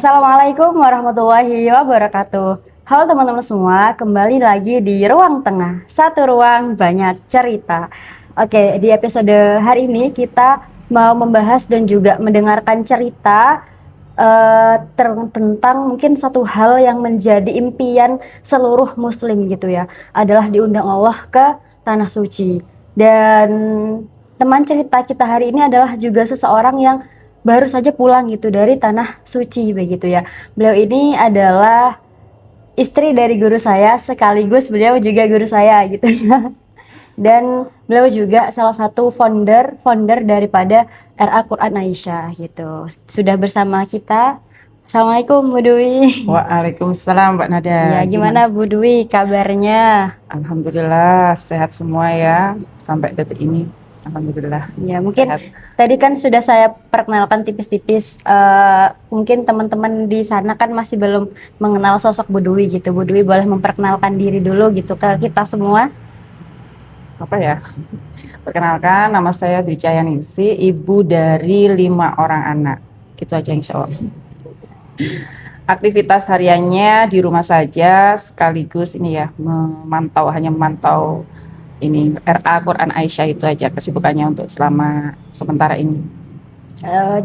Assalamualaikum warahmatullahi wabarakatuh. Halo teman-teman semua, kembali lagi di Ruang Tengah. Satu ruang banyak cerita. Oke, di episode hari ini kita mau membahas dan juga mendengarkan cerita tentang mungkin satu hal yang menjadi impian seluruh muslim gitu ya, adalah diundang Allah ke tanah suci. Dan teman cerita kita hari ini adalah juga seseorang yang baru saja pulang gitu dari tanah suci begitu ya. Beliau ini adalah istri dari guru saya, sekaligus beliau juga guru saya gitu ya. Dan beliau juga salah satu founder daripada RA Quran Aisyah gitu. Sudah bersama kita. Assalamualaikum Bu Dwi. Waalaikumsalam Mbak Nada. Ya, gimana Bu Dwi kabarnya? Alhamdulillah sehat semua ya sampai detik ini. Alhamdulillah. Ya, mungkin Sehat. tadi kan sudah saya perkenalkan tipis-tipis. Mungkin teman-teman di sana kan masih belum mengenal sosok Bu Dwi gitu. Bu Dwi boleh memperkenalkan diri dulu gitu ke kita semua. Apa ya? Perkenalkan, nama saya Dwi Cahyaningsi, ibu dari 5 orang anak. Itu aja insya Allah. Aktivitas hariannya di rumah saja, sekaligus ini ya hanya memantau ini RA Quran Aisyah, itu aja kesibukannya untuk selama sementara ini.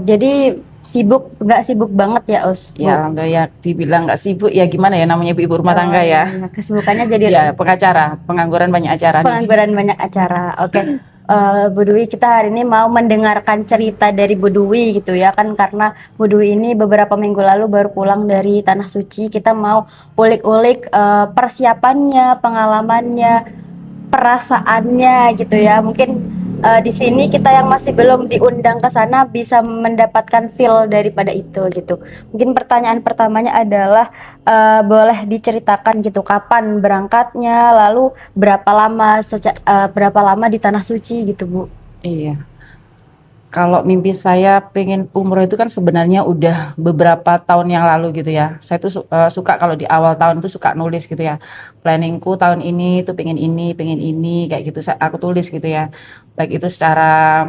Jadi nggak sibuk banget ya Us? Bu? Ya, alhamdulillah ya, dibilang nggak sibuk ya gimana ya, namanya ibu rumah tangga ya. Iya, kesibukannya jadi Ya, pengacara, pengangguran banyak acara nih. pengangguran banyak acara. Oke. Bu Dwi, kita hari ini mau mendengarkan cerita dari Bu Dwi gitu ya kan, karena Bu Dwi ini beberapa minggu lalu baru pulang dari Tanah Suci. Kita mau ulik-ulik persiapannya, pengalamannya, perasaannya gitu ya. Mungkin di sini kita yang masih belum diundang ke sana bisa mendapatkan feel daripada itu gitu. Mungkin pertanyaan pertamanya adalah boleh diceritakan gitu kapan berangkatnya, lalu berapa lama di Tanah Suci gitu Bu. Iya. Kalau mimpi saya pengen umroh itu kan sebenarnya udah beberapa tahun yang lalu gitu ya. Saya tuh suka kalau di awal tahun itu suka nulis gitu ya. Planningku tahun ini tuh pengen ini kayak gitu. Aku tulis gitu ya. Baik itu secara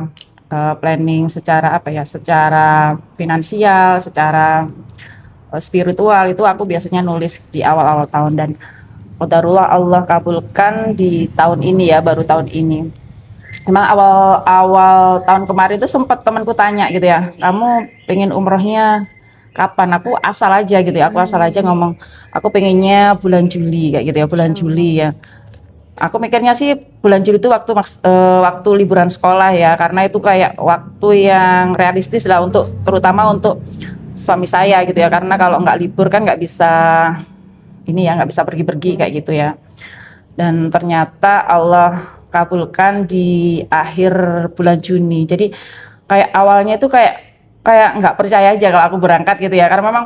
planning, secara apa ya, secara finansial, secara spiritual, itu aku biasanya nulis di awal-awal tahun. Dan qadarullah Allah kabulkan di tahun ini ya, baru tahun ini. Emang awal tahun kemarin itu sempat temanku tanya gitu ya, kamu pengen umrohnya kapan? Aku asal aja gitu ya, aku asal aja ngomong, aku pengennya bulan Juli kayak gitu ya, bulan Juli ya. Aku mikirnya sih bulan Juli itu waktu liburan sekolah ya, karena itu kayak waktu yang realistis lah untuk, terutama untuk suami saya gitu ya, karena kalau nggak libur kan nggak bisa ini ya, nggak bisa pergi-pergi kayak gitu ya. Dan ternyata Allah kabulkan di akhir bulan Juni. Jadi kayak awalnya itu kayak nggak percaya aja kalau aku berangkat gitu ya, karena memang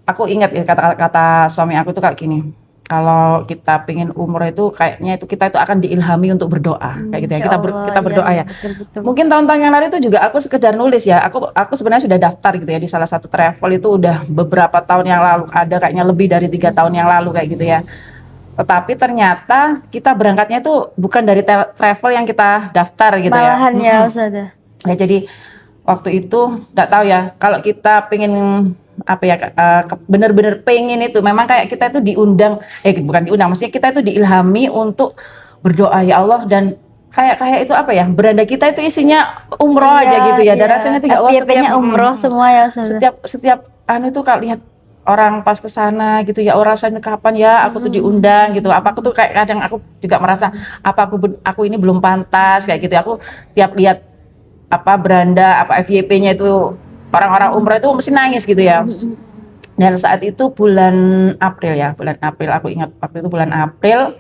aku ingat ya kata-kata suami aku tuh kayak gini, kalau kita pengen umroh itu kayaknya itu kita itu akan diilhami untuk berdoa kayak gitu ya. Kita berdoa ya. Betul-betul. Mungkin tahun-tahun yang lalu itu juga aku sekedar nulis ya. Aku sebenarnya sudah daftar gitu ya di salah satu travel, itu udah beberapa tahun yang lalu, ada kayaknya lebih dari 3 tahun yang lalu kayak gitu ya. Tetapi ternyata kita berangkatnya itu bukan dari travel yang kita daftar gitu ya. Malahan ya Ustazah. Ya, jadi waktu itu nggak tahu ya, kalau kita pengen apa ya, bener-bener pengen itu memang kayak kita itu diundang, bukan diundang, maksudnya kita itu diilhami untuk berdoa ya Allah, dan kayak itu apa ya, beranda kita itu isinya umroh aja gitu ya, dan rasanya tuh ya Allah, FYP-nya umroh semua ya Ustazah. setiap anu tuh kalau lihat orang pas ke sana gitu ya, orang rasanya kapan ya aku tuh diundang gitu. Apa aku tuh kayak kadang aku juga merasa apa aku ini belum pantas kayak gitu ya. Aku tiap lihat apa beranda apa FYP-nya itu orang-orang umroh itu mesti nangis gitu ya. Dan saat itu bulan April ya, bulan April, aku ingat waktu itu bulan April,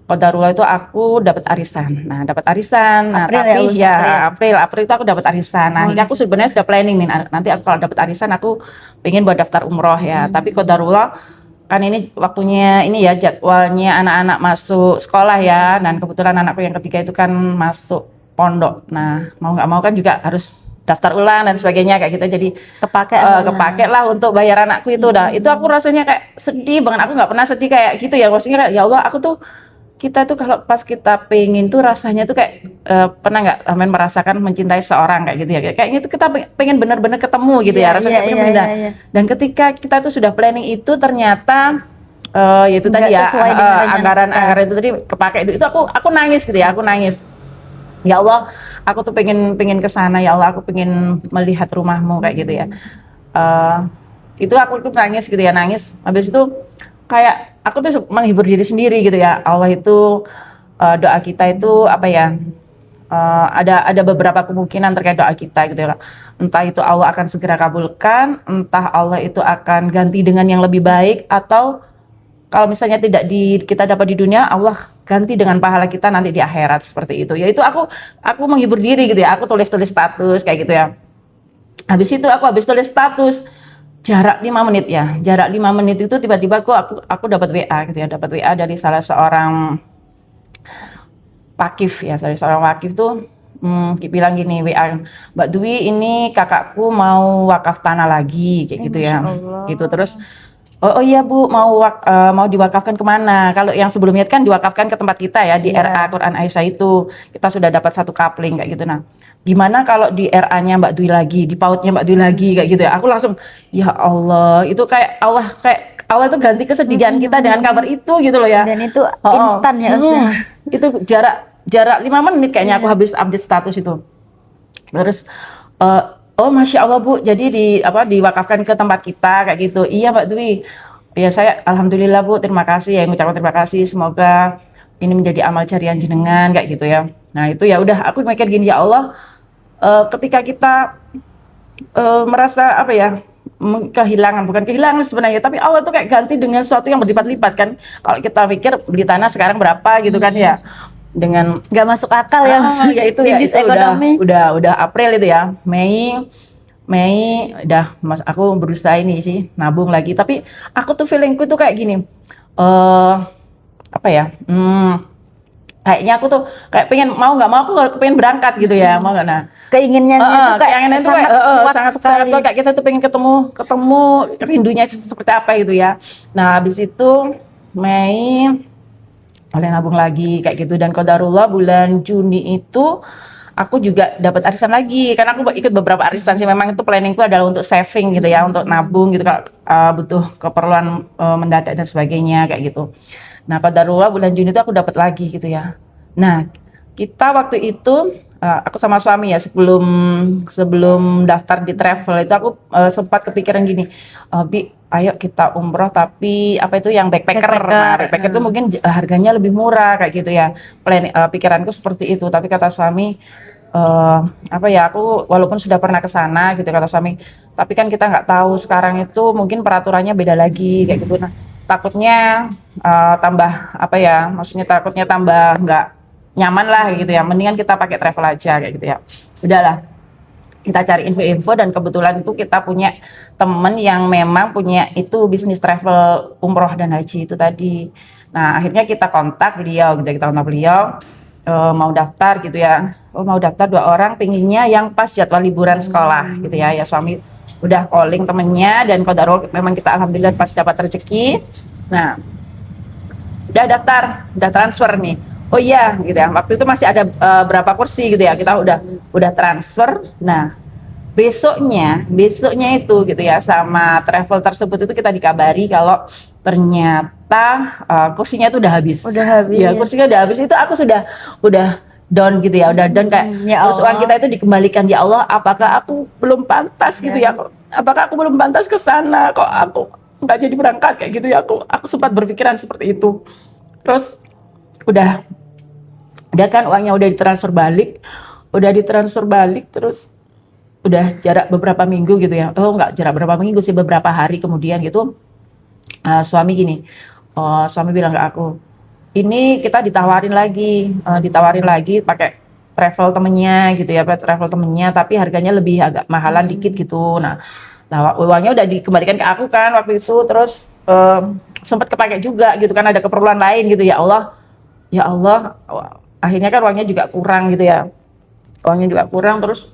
qadarullah itu aku dapat arisan. Nah, dapat arisan. Nah, April tapi ya, April itu aku dapat arisan. Nah, ini aku sebenarnya sudah planning nih. Nanti aku kalau dapat arisan aku pengen buat daftar umroh ya. Tapi qadarullah kan ini waktunya ini ya, jadwalnya anak-anak masuk sekolah ya. Dan kebetulan anakku yang ketiga itu kan masuk pondok. Nah, mau nggak mau kan juga harus daftar ulang dan sebagainya kayak gitu. Jadi kepake lah untuk bayar anakku itu. Dah itu aku rasanya kayak sedih banget. Aku nggak pernah sedih kayak gitu ya. Maksudnya kayak ya Allah, aku tuh kita tuh kalau pas kita pengen tuh rasanya tuh kayak pernah nggak Amin merasakan mencintai seorang kayak gitu ya, kayaknya tuh kita pengen benar-benar ketemu gitu ya, rasanya pengen benar. Dan ketika kita tuh sudah planning itu ternyata yaitu Nggak tadi ya sesuai dengan rencana anggaran itu tadi kepake, itu aku nangis gitu ya, aku nangis. Ya Allah, aku tuh pengen ke sana ya Allah, aku pengen melihat rumahmu kayak gitu ya. Eh, itu aku tuh nangis gitu ya, nangis. Habis itu kayak aku tuh menghibur diri sendiri gitu ya. Allah itu doa kita itu apa ya? Ada beberapa kemungkinan terkait doa kita gitu ya. Entah itu Allah akan segera kabulkan, entah Allah itu akan ganti dengan yang lebih baik, atau kalau misalnya tidak kita dapat di dunia, Allah ganti dengan pahala kita nanti di akhirat, seperti itu. Yaitu aku menghibur diri gitu ya. Aku tulis-tulis status kayak gitu ya. Habis itu habis tulis status jarak 5 menit ya. Jarak 5 menit itu tiba-tiba aku dapat WA gitu ya. Dapat WA dari salah seorang wakif ya. Dari seorang wakif tuh bilang gini, WA, Mbak Dwi, ini kakakku mau wakaf tanah lagi kayak gitu ya. Masya Allah. Gitu terus oh iya Bu, mau diwakafkan kemana? Kalau yang sebelumnya kan diwakafkan ke tempat kita ya, di RA Quran Aisyah itu kita sudah dapat satu kapling kayak gitu. Nah, gimana kalau di RA-nya Mbak Dwi lagi, di PAUD-nya Mbak Dwi lagi kayak gitu ya? Aku langsung, ya Allah, itu kayak Allah itu ganti kesedihan kita dengan kabar itu gitu loh ya. Dan itu instan ya Ustaz. Itu jarak 5 menit kayaknya aku habis update status itu. Terus oh Masya Allah Bu, jadi diwakafkan ke tempat kita kayak gitu. Iya Mbak Dwi. Ya saya alhamdulillah Bu, terima kasih ya, mengucapkan terima kasih. Semoga ini menjadi amal jariah jenengan kayak gitu ya. Nah itu ya udah, aku mikir gini, ya Allah, ketika kita merasa apa ya, kehilangan, bukan kehilangan sebenarnya, tapi Allah tuh kayak ganti dengan sesuatu yang berlipat-lipat kan. Kalau kita pikir beli tanah sekarang berapa gitu kan ya, dengan Nggak masuk akal ya Ustaz. ya itu Di bis ekonomi. udah April itu ya, Mei udah aku berusaha ini sih nabung lagi, tapi aku tuh feelingku tuh kayak gini, apa ya, kayaknya aku tuh kayak mau nggak mau aku pengen berangkat gitu ya, mau nggak. Nah Keinginannya itu kayak keinginan itu sangat kayak kuat sangat sekali. kuat, kayak kita tuh pengen ketemu rindunya seperti apa gitu ya. Nah habis itu Mei oleh nabung lagi kayak gitu, dan qadarullah bulan Juni itu aku juga dapat arisan lagi, karena aku ikut beberapa arisan sih. Memang itu planningku adalah untuk saving gitu ya, untuk nabung gitu kalau butuh keperluan mendadak dan sebagainya kayak gitu. Nah qadarullah bulan Juni itu aku dapat lagi gitu ya. Nah kita waktu itu aku sama suami ya, sebelum daftar di travel itu aku sempat kepikiran gini, Bi, ayo kita umroh tapi apa itu yang backpacker. Nah, backpacker itu mungkin harganya lebih murah kayak gitu ya. Pikiranku seperti itu, tapi kata suami, apa ya, aku walaupun sudah pernah ke sana gitu, kata suami, tapi kan kita nggak tahu sekarang itu mungkin peraturannya beda lagi kayak gitu. Nah takutnya tambah apa ya, maksudnya takutnya tambah nggak nyaman lah gitu ya, mendingan kita pakai travel aja kayak gitu ya. Udahlah, kita cari info-info, dan kebetulan itu kita punya temen yang memang punya itu bisnis travel umroh dan haji itu tadi. Nah akhirnya kita kontak beliau gitu, mau daftar gitu ya. Mau daftar 2 orang, pinginnya yang pas jadwal liburan sekolah gitu ya. Ya suami udah calling temennya, dan qadarullah memang kita alhamdulillah pas dapat rezeki. Nah udah udah transfer nih. Oh iya gitu ya, waktu itu masih ada berapa kursi gitu ya, kita udah transfer. Nah besoknya itu gitu ya, sama travel tersebut itu kita dikabari kalau ternyata kursinya itu udah habis. Ya kursinya udah habis. Itu aku udah down gitu ya, udah down kayak terus uang kita itu dikembalikan. Ya Allah, apakah aku belum pantas gitu ya, apakah aku belum pantas ke sana, kok aku nggak jadi berangkat kayak gitu ya. Aku sempat berpikiran seperti itu. Terus udah kan uangnya udah ditransfer balik, terus udah jarak beberapa minggu gitu ya. Oh enggak jarak berapa minggu sih, beberapa hari kemudian gitu, suami bilang ke aku, ini kita ditawarin lagi pakai travel temennya gitu ya, tapi harganya lebih agak mahalan dikit gitu. Nah uangnya udah dikembalikan ke aku kan waktu itu, terus sempat kepake juga gitu kan, ada keperluan lain gitu. Ya Allah, akhirnya kan uangnya juga kurang gitu ya, terus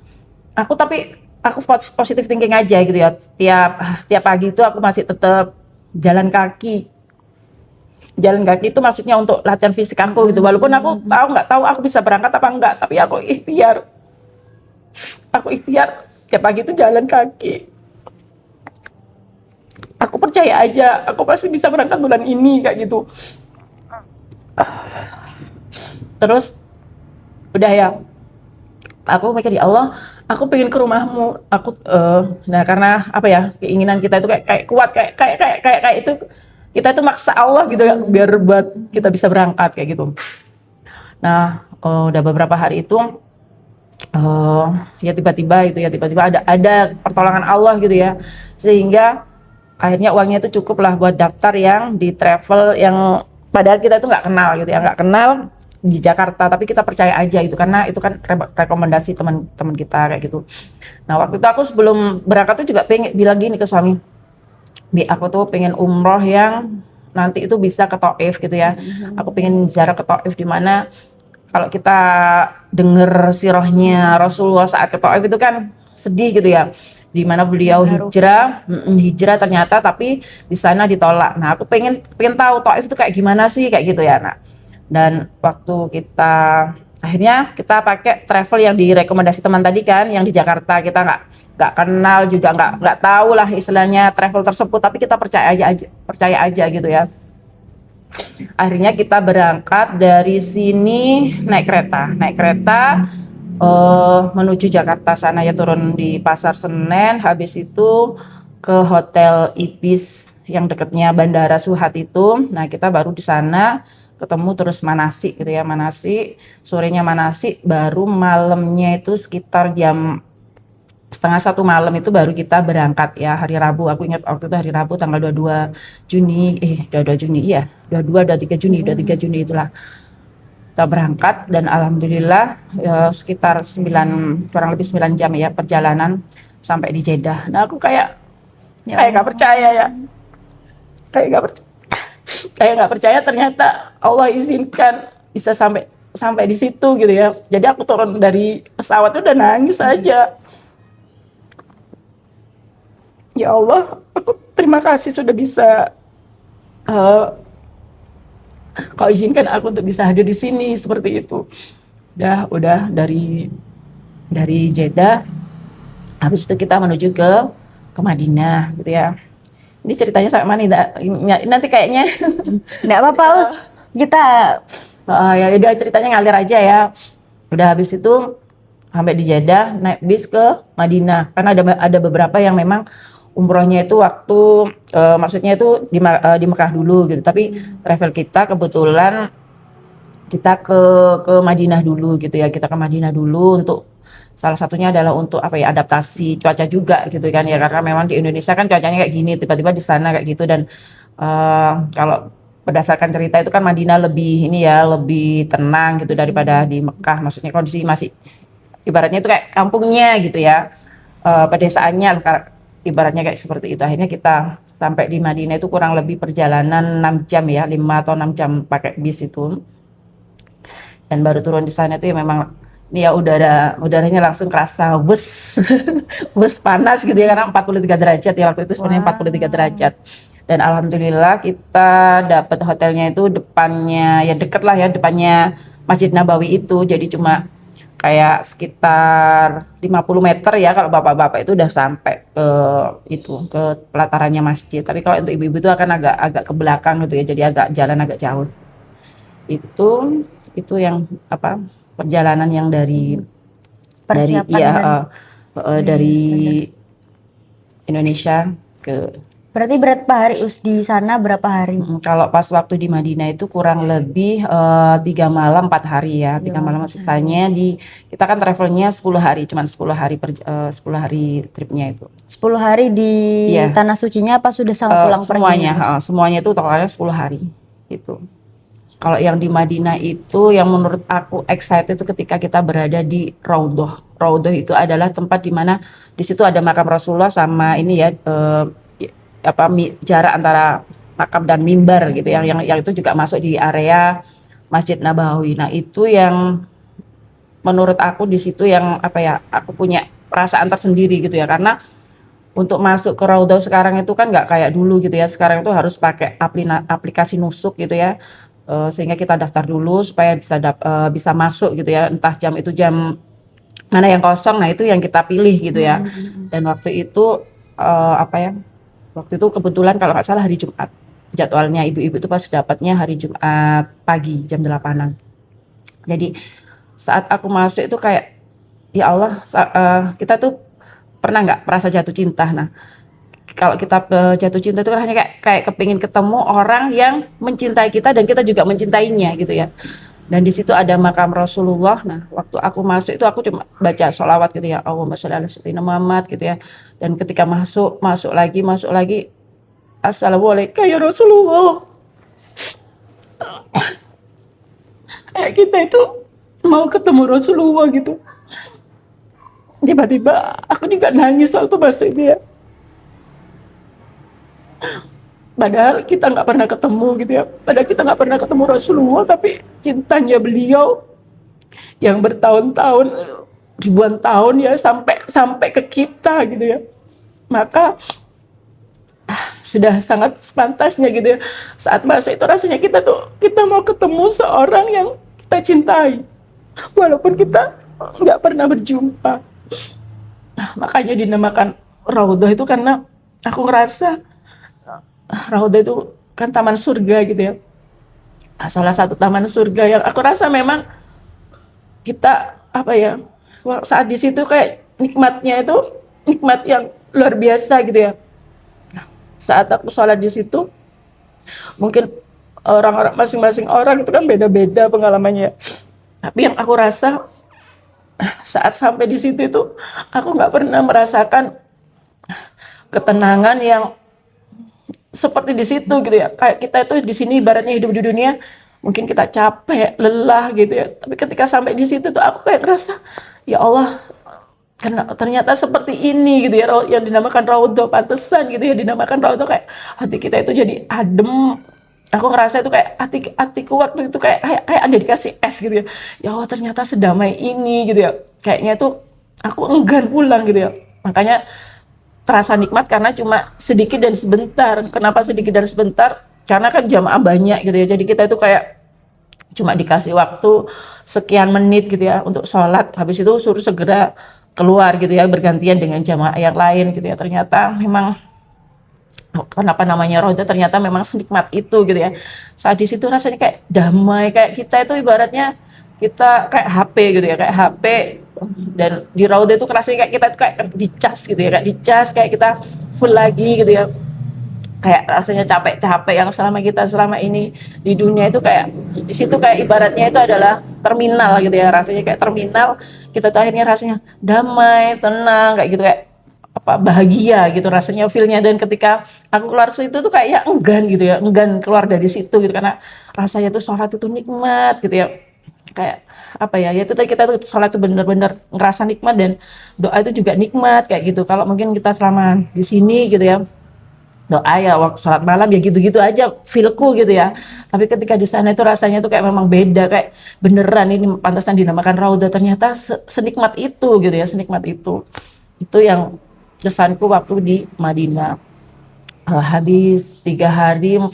tapi aku positif thinking aja gitu ya. Tiap pagi itu aku masih tetap jalan kaki jalan kaki itu maksudnya untuk latihan fisik aku gitu. Walaupun aku nggak tahu aku bisa berangkat apa enggak, tapi aku ikhtiar tiap pagi itu jalan kaki. Aku percaya aja, aku pasti bisa berangkat bulan ini kayak gitu. Terus udah ya, aku mikir ya Allah, aku pengen ke rumahmu. Nah karena apa ya, keinginan kita itu kayak kuat, kayak itu kita itu maksa Allah gitu ya, biar buat kita bisa berangkat kayak gitu. Nah udah beberapa hari itu ya tiba-tiba ada pertolongan Allah gitu ya, sehingga akhirnya uangnya itu cukup lah buat daftar yang di travel yang padahal kita itu nggak kenal gitu ya, nggak kenal di Jakarta, tapi kita percaya aja gitu karena itu kan rekomendasi teman-teman kita kayak gitu. Nah waktu itu aku sebelum berangkat tuh juga pengen bilang gini ke suami, Bi, aku tuh pengen umroh yang nanti itu bisa ke Taif gitu ya. Aku pengen ziarah ke Taif, di mana kalau kita denger sirahnya Rasulullah saat ke Taif itu kan sedih gitu ya, di mana beliau hijrah ternyata, tapi di sana ditolak. Nah aku pengen tahu Taif itu kayak gimana sih kayak gitu ya. Nah dan waktu akhirnya kita pakai travel yang direkomendasi teman tadi kan, yang di Jakarta, kita nggak kenal juga, nggak tahu lah istilahnya travel tersebut, tapi kita percaya aja gitu ya. Akhirnya kita berangkat dari sini naik kereta menuju Jakarta sana ya, turun di Pasar Senen, habis itu ke Hotel Ibis yang dekatnya Bandara Suhat itu. Nah kita baru di sana ketemu, terus manasik gitu ya, sorenya manasik, baru malamnya itu sekitar jam setengah satu malam itu baru kita berangkat ya, hari Rabu. Aku ingat waktu itu hari Rabu tanggal 22 Juni, 22 Juni, iya 22, 23 Juni itulah kita berangkat. Dan alhamdulillah ya, sekitar kurang lebih 9 jam ya perjalanan sampai di Jeddah. Nah aku kayak nggak percaya ya, kayak nggak percaya ternyata Allah izinkan bisa sampai di situ gitu ya. Jadi aku turun dari pesawat udah nangis aja. Ya Allah, aku terima kasih sudah bisa kau izinkan aku untuk bisa hadir di sini seperti itu. Udah dari Jeddah, habis itu kita menuju ke Madinah gitu ya. Ini ceritanya sampai mana nanti kayaknya Nggak apa-apa, Us. Kita ya udah ceritanya ngalir aja ya. Udah habis itu sampai di Jeddah, naik bis ke Madinah. Karena ada beberapa yang memang umrohnya itu waktu maksudnya itu di Mekah dulu gitu. Tapi travel kita kebetulan kita ke Madinah dulu gitu ya. Kita ke Madinah dulu untuk salah satunya adalah untuk apa ya, adaptasi cuaca juga gitu kan ya, karena memang di Indonesia kan cuacanya kayak gini, tiba-tiba di sana kayak gitu. Dan kalau berdasarkan cerita itu kan Madinah lebih tenang gitu daripada di Mekah, maksudnya kondisi masih ibaratnya itu kayak kampungnya gitu ya, pedesaannya ibaratnya kayak seperti itu. Akhirnya kita sampai di Madinah itu kurang lebih perjalanan 6 jam ya, 5 atau 6 jam pakai bis itu. Dan baru turun di sana itu ya memang ini ya udaranya langsung kerasa bus bus panas gitu ya, karena 43 derajat ya waktu itu, sebenarnya 43 derajat. Dan alhamdulillah kita dapat hotelnya itu depannya ya, deket lah ya, depannya Masjid Nabawi itu, jadi cuma kayak sekitar 50 meter ya kalau bapak-bapak itu udah sampai ke pelatarannya masjid. Tapi kalau untuk ibu-ibu itu akan agak ke belakang gitu ya, jadi jalan agak jauh. Itu yang apa, perjalanan yang persiapan dari Indonesia ke. Berarti berapa hari, Us, di sana berapa hari? Kalau pas waktu di Madinah itu kurang lebih 3 malam 4 hari ya, 3 malam. Sisanya kita kan travelnya 10 hari, cuman 10 hari 10 hari tripnya itu. 10 hari di Tanah Sucinya apa sudah sampai pulang pergi? Semuanya itu totalnya 10 hari gitu. Kalau yang di Madinah itu yang menurut aku excited itu ketika kita berada di Raudhah. Raudhah itu adalah tempat di mana di situ ada makam Rasulullah sama ini ya, jarak antara makam dan mimbar gitu ya, yang itu juga masuk di area Masjid Nabawi. Nah itu yang menurut aku di situ yang apa ya, aku punya perasaan tersendiri gitu ya, karena untuk masuk ke Raudhah sekarang itu kan nggak kayak dulu gitu ya. Sekarang itu harus pakai aplikasi nusuk gitu ya. Sehingga kita daftar dulu supaya bisa masuk gitu ya. Entah jam itu jam mana yang kosong, nah itu yang kita pilih gitu ya. Dan waktu itu apa ya? Waktu itu kebetulan kalau nggak salah hari Jumat. Jadwalnya ibu-ibu itu pas dapatnya hari Jumat pagi jam 8-an. Jadi saat aku masuk itu kayak ya Allah, kita tuh pernah nggak merasa jatuh cinta. Nah, kalau kita jatuh cinta itu kan hanya kayak kepingin ketemu orang yang mencintai kita dan kita juga mencintainya gitu ya. Dan di situ ada makam Rasulullah. Nah, waktu aku masuk itu aku cuma baca sholawat gitu ya, Allahumma sholli ala sayyidina Muhammad gitu ya. Dan ketika masuk lagi, Assalamualaikum ya Rasulullah. Kayak kita itu mau ketemu Rasulullah gitu. Tiba-tiba aku juga nangis waktu masuk itu ya. Padahal kita nggak pernah ketemu gitu ya. Padahal kita nggak pernah ketemu Rasulullah, tapi cintanya beliau yang bertahun-tahun, ribuan tahun ya, sampai ke kita gitu ya. Maka sudah sangat sepantasnya gitu ya. Saat masuk itu rasanya kita mau ketemu seorang yang kita cintai, walaupun kita nggak pernah berjumpa. Nah, makanya dinamakan Raudhah itu karena aku ngerasa Raudhah itu kan taman surga gitu ya. Salah satu taman surga yang aku rasa memang kita apa ya, saat di situ kayak nikmatnya itu nikmat yang luar biasa gitu ya. Saat aku sholat di situ, mungkin orang-orang masing-masing orang itu kan beda-beda pengalamannya. Tapi yang aku rasa saat sampai di situ itu aku nggak pernah merasakan ketenangan yang seperti di situ gitu ya. Kayak kita itu di sini ibaratnya hidup di dunia, mungkin kita capek, lelah gitu ya. Tapi ketika sampai di situ tuh aku kayak ngerasa, ya Allah, karena ternyata seperti ini gitu ya, yang dinamakan Raudhah. Pantesan gitu ya dinamakan Raudhah, kayak hati kita itu jadi adem. Aku ngerasa itu kayak hatiku waktu itu kayak ada dikasih es gitu ya. Ya Allah, ternyata sedamai ini gitu ya. Kayaknya tuh aku enggan pulang gitu ya. Makanya terasa nikmat karena cuma sedikit dan sebentar. Kenapa sedikit dan sebentar? Karena kan jamaah banyak gitu ya. Jadi kita itu kayak cuma dikasih waktu sekian menit gitu ya untuk sholat. Habis itu suruh segera keluar gitu ya, bergantian dengan jamaah yang lain gitu ya. Ternyata memang kenapa namanya Raudhah, ternyata memang senikmat itu gitu ya. Saat di situ rasanya kayak damai, kayak kita itu ibaratnya kita kayak HP gitu ya, kayak HP. Dan di Raudhah itu rasanya kayak kita itu kayak dicas gitu ya, kayak dicas, kayak kita full lagi gitu ya. Kayak rasanya capek-capek yang selama ini di dunia itu kayak di situ kayak ibaratnya itu adalah terminal gitu ya, rasanya kayak terminal. Kita tuh akhirnya rasanya damai, tenang kayak gitu, kayak apa, bahagia gitu rasanya feelnya. Dan ketika aku keluar situ tuh kayak ya enggan gitu ya, enggan keluar dari situ gitu, karena rasanya tuh sholat itu nikmat gitu ya. Kayak apa ya, ya itu tadi, kita tuh sholat tuh bener-bener ngerasa nikmat, dan doa itu juga nikmat kayak gitu. Kalau mungkin kita selama di sini gitu ya, doa ya waktu sholat malam ya gitu-gitu aja feelku gitu ya. Tapi ketika di sana itu rasanya tuh kayak memang beda, kayak beneran ini pantasan dinamakan Raudhah. Ternyata senikmat itu gitu ya, senikmat itu. Itu yang kesanku waktu di Madinah. Habis 3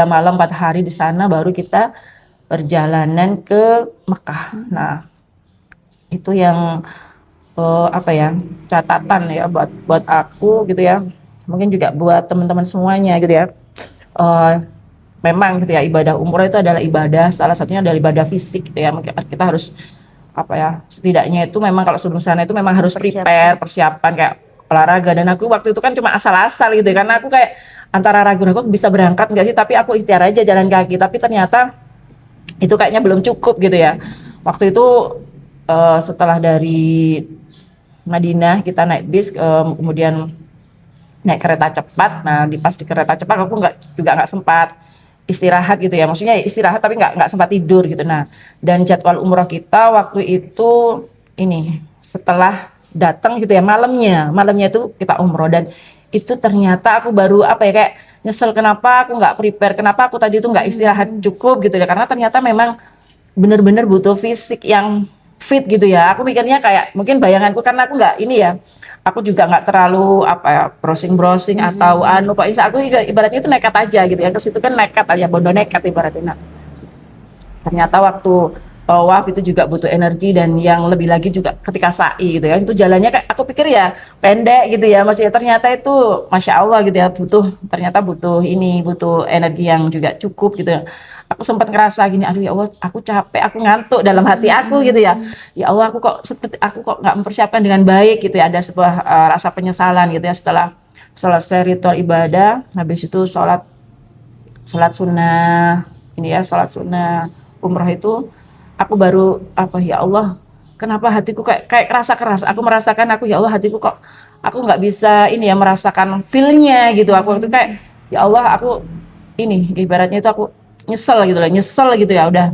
malam 4 hari di sana, baru kita perjalanan ke Mekah. Nah, itu yang apa ya, catatan ya buat aku gitu ya. Mungkin juga buat teman-teman semuanya gitu ya. Memang gitu ya, ibadah umroh itu adalah ibadah, salah satunya adalah ibadah fisik gitu ya. Kita harus apa ya, setidaknya itu memang kalau sebelum sana itu memang harus persiapan kayak olahraga. Dan aku waktu itu kan cuma asal-asal gitu ya, karena aku kayak antara ragu-ragu bisa berangkat enggak sih, tapi aku ikhtiar aja jalan kaki. Tapi ternyata itu kayaknya belum cukup gitu ya. Waktu itu setelah dari Madinah kita naik bis, kemudian naik kereta cepat. Nah, pas di kereta cepat aku nggak sempat istirahat gitu ya. Maksudnya istirahat tapi nggak sempat tidur gitu. Nah, dan jadwal umroh kita waktu itu ini setelah datang gitu ya, malamnya itu kita umroh. Dan itu ternyata aku baru apa ya, kayak nyesel kenapa aku nggak prepare, kenapa aku tadi itu nggak istirahat cukup gitu ya. Karena ternyata memang benar-benar butuh fisik yang fit gitu ya. Aku mikirnya kayak mungkin bayanganku, karena aku nggak ini ya, aku juga nggak terlalu apa ya, browsing atau anu Pak Isa, aku ibaratnya itu nekat aja gitu ya, ke situ kan nekat aja, bodoh nekat ibaratnya. Nah, ternyata waktu tawaf itu juga butuh energi, dan yang lebih lagi juga ketika sa'i gitu ya, itu jalannya kayak aku pikir ya pendek gitu ya, maksudnya ternyata itu masya Allah gitu ya, ternyata butuh butuh energi yang juga cukup gitu ya. Aku sempat ngerasa gini, aduh ya Allah, aku capek, aku ngantuk dalam hati aku gitu ya. Ya Allah, aku kok nggak mempersiapkan dengan baik gitu ya. Ada sebuah rasa penyesalan gitu ya, setelah selesai ritual ibadah, habis itu sholat sunnah ini ya, sholat sunnah umroh itu, aku baru apa, ya Allah, kenapa hatiku kayak kayak kerasa keras, aku merasakan, aku ya Allah, hatiku kok aku nggak bisa ini ya, merasakan feelnya gitu. Aku itu kayak ya Allah, aku ini ibaratnya itu aku nyesel gitu lah, nyesel gitu ya, udah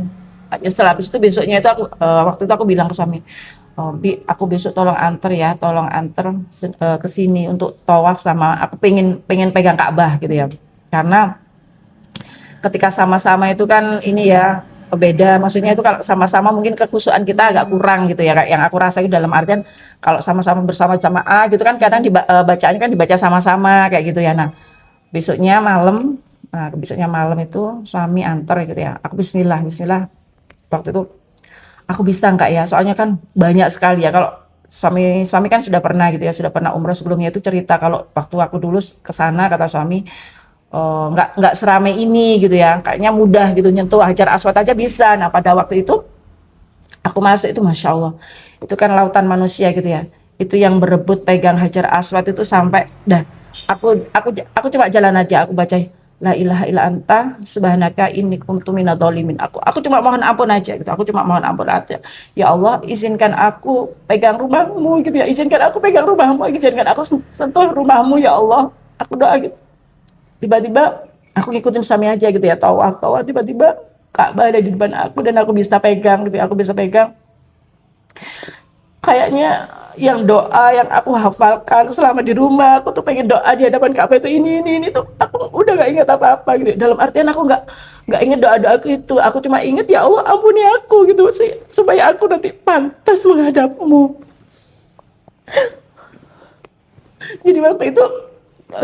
nyesel. Habis itu besoknya itu aku waktu itu aku bilang ke suami, "Oh, Bi, aku besok tolong anter ya, tolong anter ke sini untuk tawaf, sama aku pengen pengen pegang Ka'bah gitu ya, karena ketika sama-sama itu kan ini ya beda, maksudnya itu kalau sama-sama mungkin kekhusyuan kita agak kurang gitu ya, kayak yang aku rasain dalam artian kalau sama-sama bersama jamaah gitu kan kadang bacaannya kan dibaca sama-sama kayak gitu ya. Nah, besoknya malam besoknya malam itu suami antar gitu ya, aku bismillah bismillah, waktu itu aku bisa nggak ya, soalnya kan banyak sekali ya, kalau suami suami kan sudah pernah gitu ya, sudah pernah umroh sebelumnya, itu cerita kalau waktu aku dulu ke sana, kata suami, oh, nggak seramai ini gitu ya, kayaknya mudah gitu nyentuh Hajar Aswad aja bisa. Nah, pada waktu itu aku masuk itu masya Allah, itu kan lautan manusia gitu ya, itu yang berebut pegang Hajar Aswad itu sampai dah, aku coba jalan aja, aku baca la ilaha illa anta subhanaka inni kuntu minadz-dzalimin, aku cuma mohon ampun aja gitu, aku cuma mohon ampun aja, ya Allah, izinkan aku pegang rumahmu gitu ya, izinkan aku pegang rumahmu, izinkan aku sentuh rumahmu ya Allah, aku doa gitu. Tiba-tiba aku ngikutin suami aja gitu ya, tawaf tawaf, tiba-tiba Ka'bah ada di depan aku dan aku bisa pegang gitu ya, aku bisa pegang. Kayaknya yang doa yang aku hafalkan selama di rumah, aku tuh pengen doa di hadapan Ka'bah itu ini tuh, aku udah gak ingat apa-apa gitu. Dalam artian aku nggak ingat doa-doaku itu, aku cuma ingat ya Allah ampuni aku gitu sih, supaya aku nanti pantas menghadapmu. Jadi waktu itu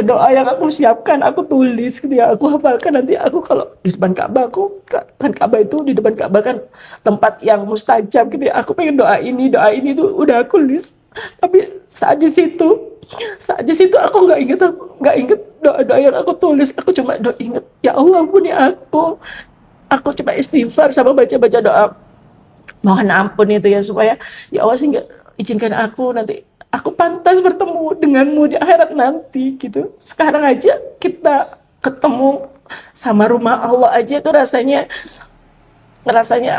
doa yang aku siapkan, aku tulis gitu ya, aku hafalkan, nanti aku kalau di depan Ka'bah, aku kan Ka'bah itu di depan Ka'bah kan tempat yang mustajab gitu ya, aku pengen doa ini tuh udah aku list. Tapi saat di situ aku nggak inget doa-doa yang aku tulis, aku cuma inget ya Allah ampuni aku coba istighfar sama baca-baca doa mohon ampun itu ya, supaya ya Allah sehingga izinkan aku nanti aku pantas bertemu denganmu di akhirat nanti gitu. Sekarang aja kita ketemu sama rumah Allah aja itu rasanya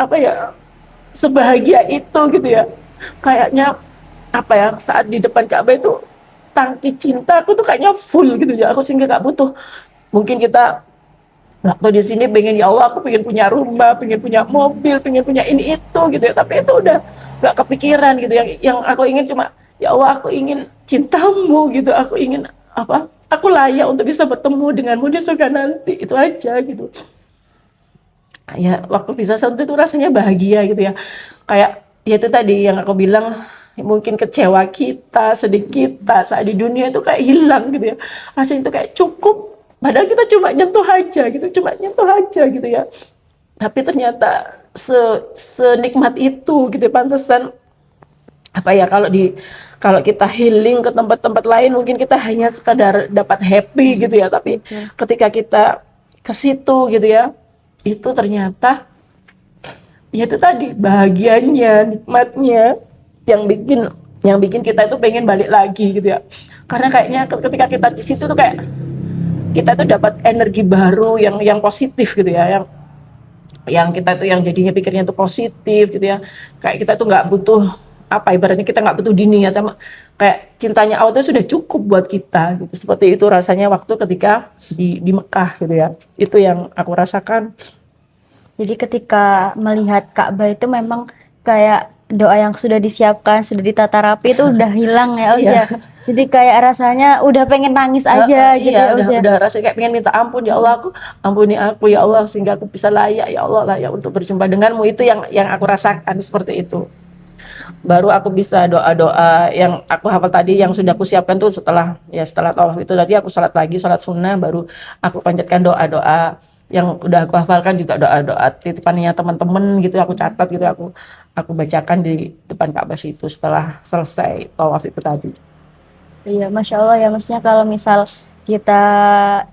apa ya, sebahagia itu gitu ya, kayaknya apa ya, saat di depan Ka'bah itu tangki cinta aku tuh kayaknya full gitu ya, aku sehingga gak butuh, mungkin kita waktu di sini pengen ya Allah aku pengen punya rumah, pengen punya mobil, pengen punya ini itu gitu ya, tapi itu udah gak kepikiran gitu. Yang aku ingin cuma ya Allah, aku ingin cintamu gitu, aku ingin apa, aku layak untuk bisa bertemu denganmu di surga nanti, itu aja gitu ya. Waktu bisa satu itu rasanya bahagia gitu ya, kayak ya itu tadi yang aku bilang, mungkin kecewa kita, sedih kita saat di dunia itu kayak hilang gitu ya, rasanya itu kayak cukup, padahal kita cuma nyentuh aja gitu ya, tapi ternyata senikmat itu gitu ya. Pantesan apa ya, kalau kita healing ke tempat-tempat lain mungkin kita hanya sekadar dapat happy gitu ya, tapi ketika kita ke situ gitu ya, itu ternyata ya itu tadi bahagianya, nikmatnya yang bikin kita itu pengen balik lagi gitu ya. Karena kayaknya ketika kita di situ tuh kayak kita tuh dapat energi baru yang positif gitu ya, yang kita tuh yang jadinya pikirnya tuh positif gitu ya, kayak kita tuh nggak butuh apa, ibaratnya kita nggak butuh dunia, kayak cintanya Allah itu sudah cukup buat kita gitu. Seperti itu rasanya waktu ketika di Mekah gitu ya, itu yang aku rasakan. Jadi ketika melihat Ka'bah itu memang kayak doa yang sudah disiapkan, sudah ditata rapi itu udah hilang ya Aus Iya. ya. Jadi kayak rasanya udah pengen nangis aja gitu Iya, ya Aus ya. udah rasanya kayak pengen minta ampun, ya Allah, ampuni aku ya Allah, sehingga aku bisa layak ya Allah, layak untuk berjumpa denganmu, itu yang aku rasakan seperti itu. baru aku bisa doa-doa yang aku hafal tadi, yang sudah aku siapkan tuh setelah tawaf itu tadi aku salat lagi, salat sunnah, baru aku panjatkan doa-doa yang udah aku hafalkan, juga doa-doa titipannya teman-teman gitu aku catat gitu, aku bacakan di depan Ka'bah itu setelah selesai tawaf itu tadi. Iya, Masya Allah ya, maksudnya kalau misal kita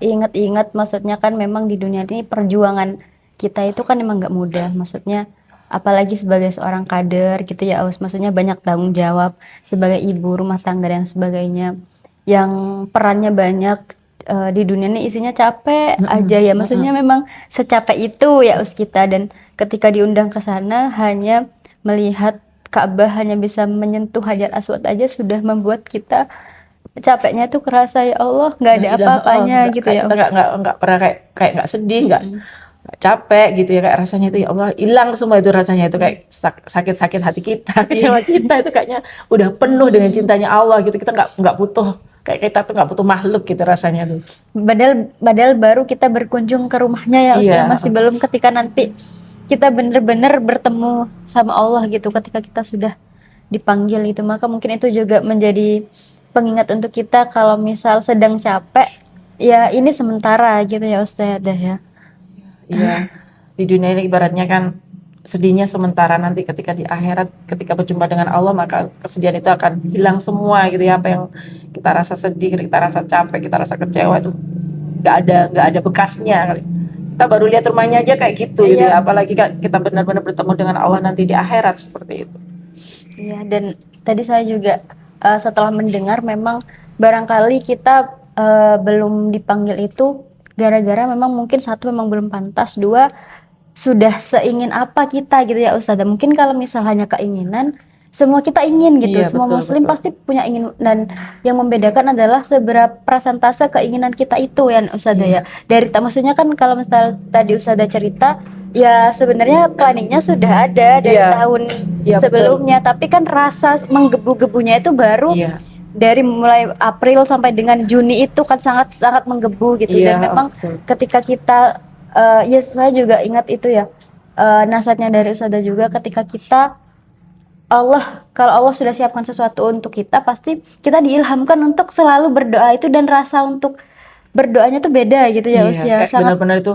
ingat-ingat, maksudnya kan memang di dunia ini perjuangan kita itu kan emang nggak mudah, maksudnya apalagi sebagai seorang kader gitu ya, Aus, maksudnya banyak tanggung jawab sebagai ibu rumah tangga dan sebagainya, yang perannya banyak di dunia ini isinya capek aja ya, maksudnya memang secapek itu ya, Aus, kita, dan ketika diundang ke sana hanya melihat Ka'bah, hanya bisa menyentuh Hajar Aswad aja sudah membuat kita capeknya tuh kerasa, ya Allah, nggak ada apa-apanya gitu ya. Kita nggak pernah kayak nggak sedih, nggak capek gitu ya, kayak rasanya itu ya Allah hilang semua itu rasanya, itu kayak sakit-sakit hati kita, kecewa kita itu kayaknya udah penuh dengan cintanya Allah gitu, kita nggak butuh, kayak kita tuh nggak butuh makhluk gitu rasanya tuh. Padahal baru kita berkunjung ke rumahnya ya, usia masih belum ketika nanti kita bener-bener bertemu sama Allah gitu, ketika kita sudah dipanggil itu, maka mungkin itu juga menjadi pengingat untuk kita kalau misal sedang capek, ya ini sementara gitu ya Ustazah ya. Iya, di dunia ini ibaratnya kan sedihnya sementara, nanti ketika di akhirat, ketika berjumpa dengan Allah, maka kesedihan itu akan hilang semua gitu ya, apa yang kita rasa sedih, kita rasa capek, kita rasa kecewa itu nggak ada bekasnya. Kita baru lihat rumahnya aja kayak gitu gitu ya, apalagi kita benar-benar bertemu dengan Allah nanti di akhirat seperti itu. Iya, dan tadi saya juga setelah mendengar memang barangkali kita belum dipanggil itu gara-gara memang mungkin satu memang belum pantas, dua sudah seingin apa kita gitu ya Ustazah. Mungkin kalau misal hanya keinginan, semua kita ingin gitu, Iya, semua betul, muslim betul. pasti punya ingin, dan yang membedakan adalah seberapa persentase keinginan kita itu ya Ustazah ya. Dari maksudnya kan kalau misal tadi Ustazah cerita, ya sebenarnya planningnya sudah ada dari tahun sebelumnya, tapi kan rasa menggebu-gebunya itu baru dari mulai April sampai dengan Juni itu kan sangat sangat menggebu gitu. Dan memang ketika kita ya saya juga ingat itu ya, nasihatnya dari Ustazah juga, ketika kita kalau Allah sudah siapkan sesuatu untuk kita, pasti kita diilhamkan untuk selalu berdoa itu, dan rasa untuk berdoanya tuh beda gitu ya usia sangat benar-benar itu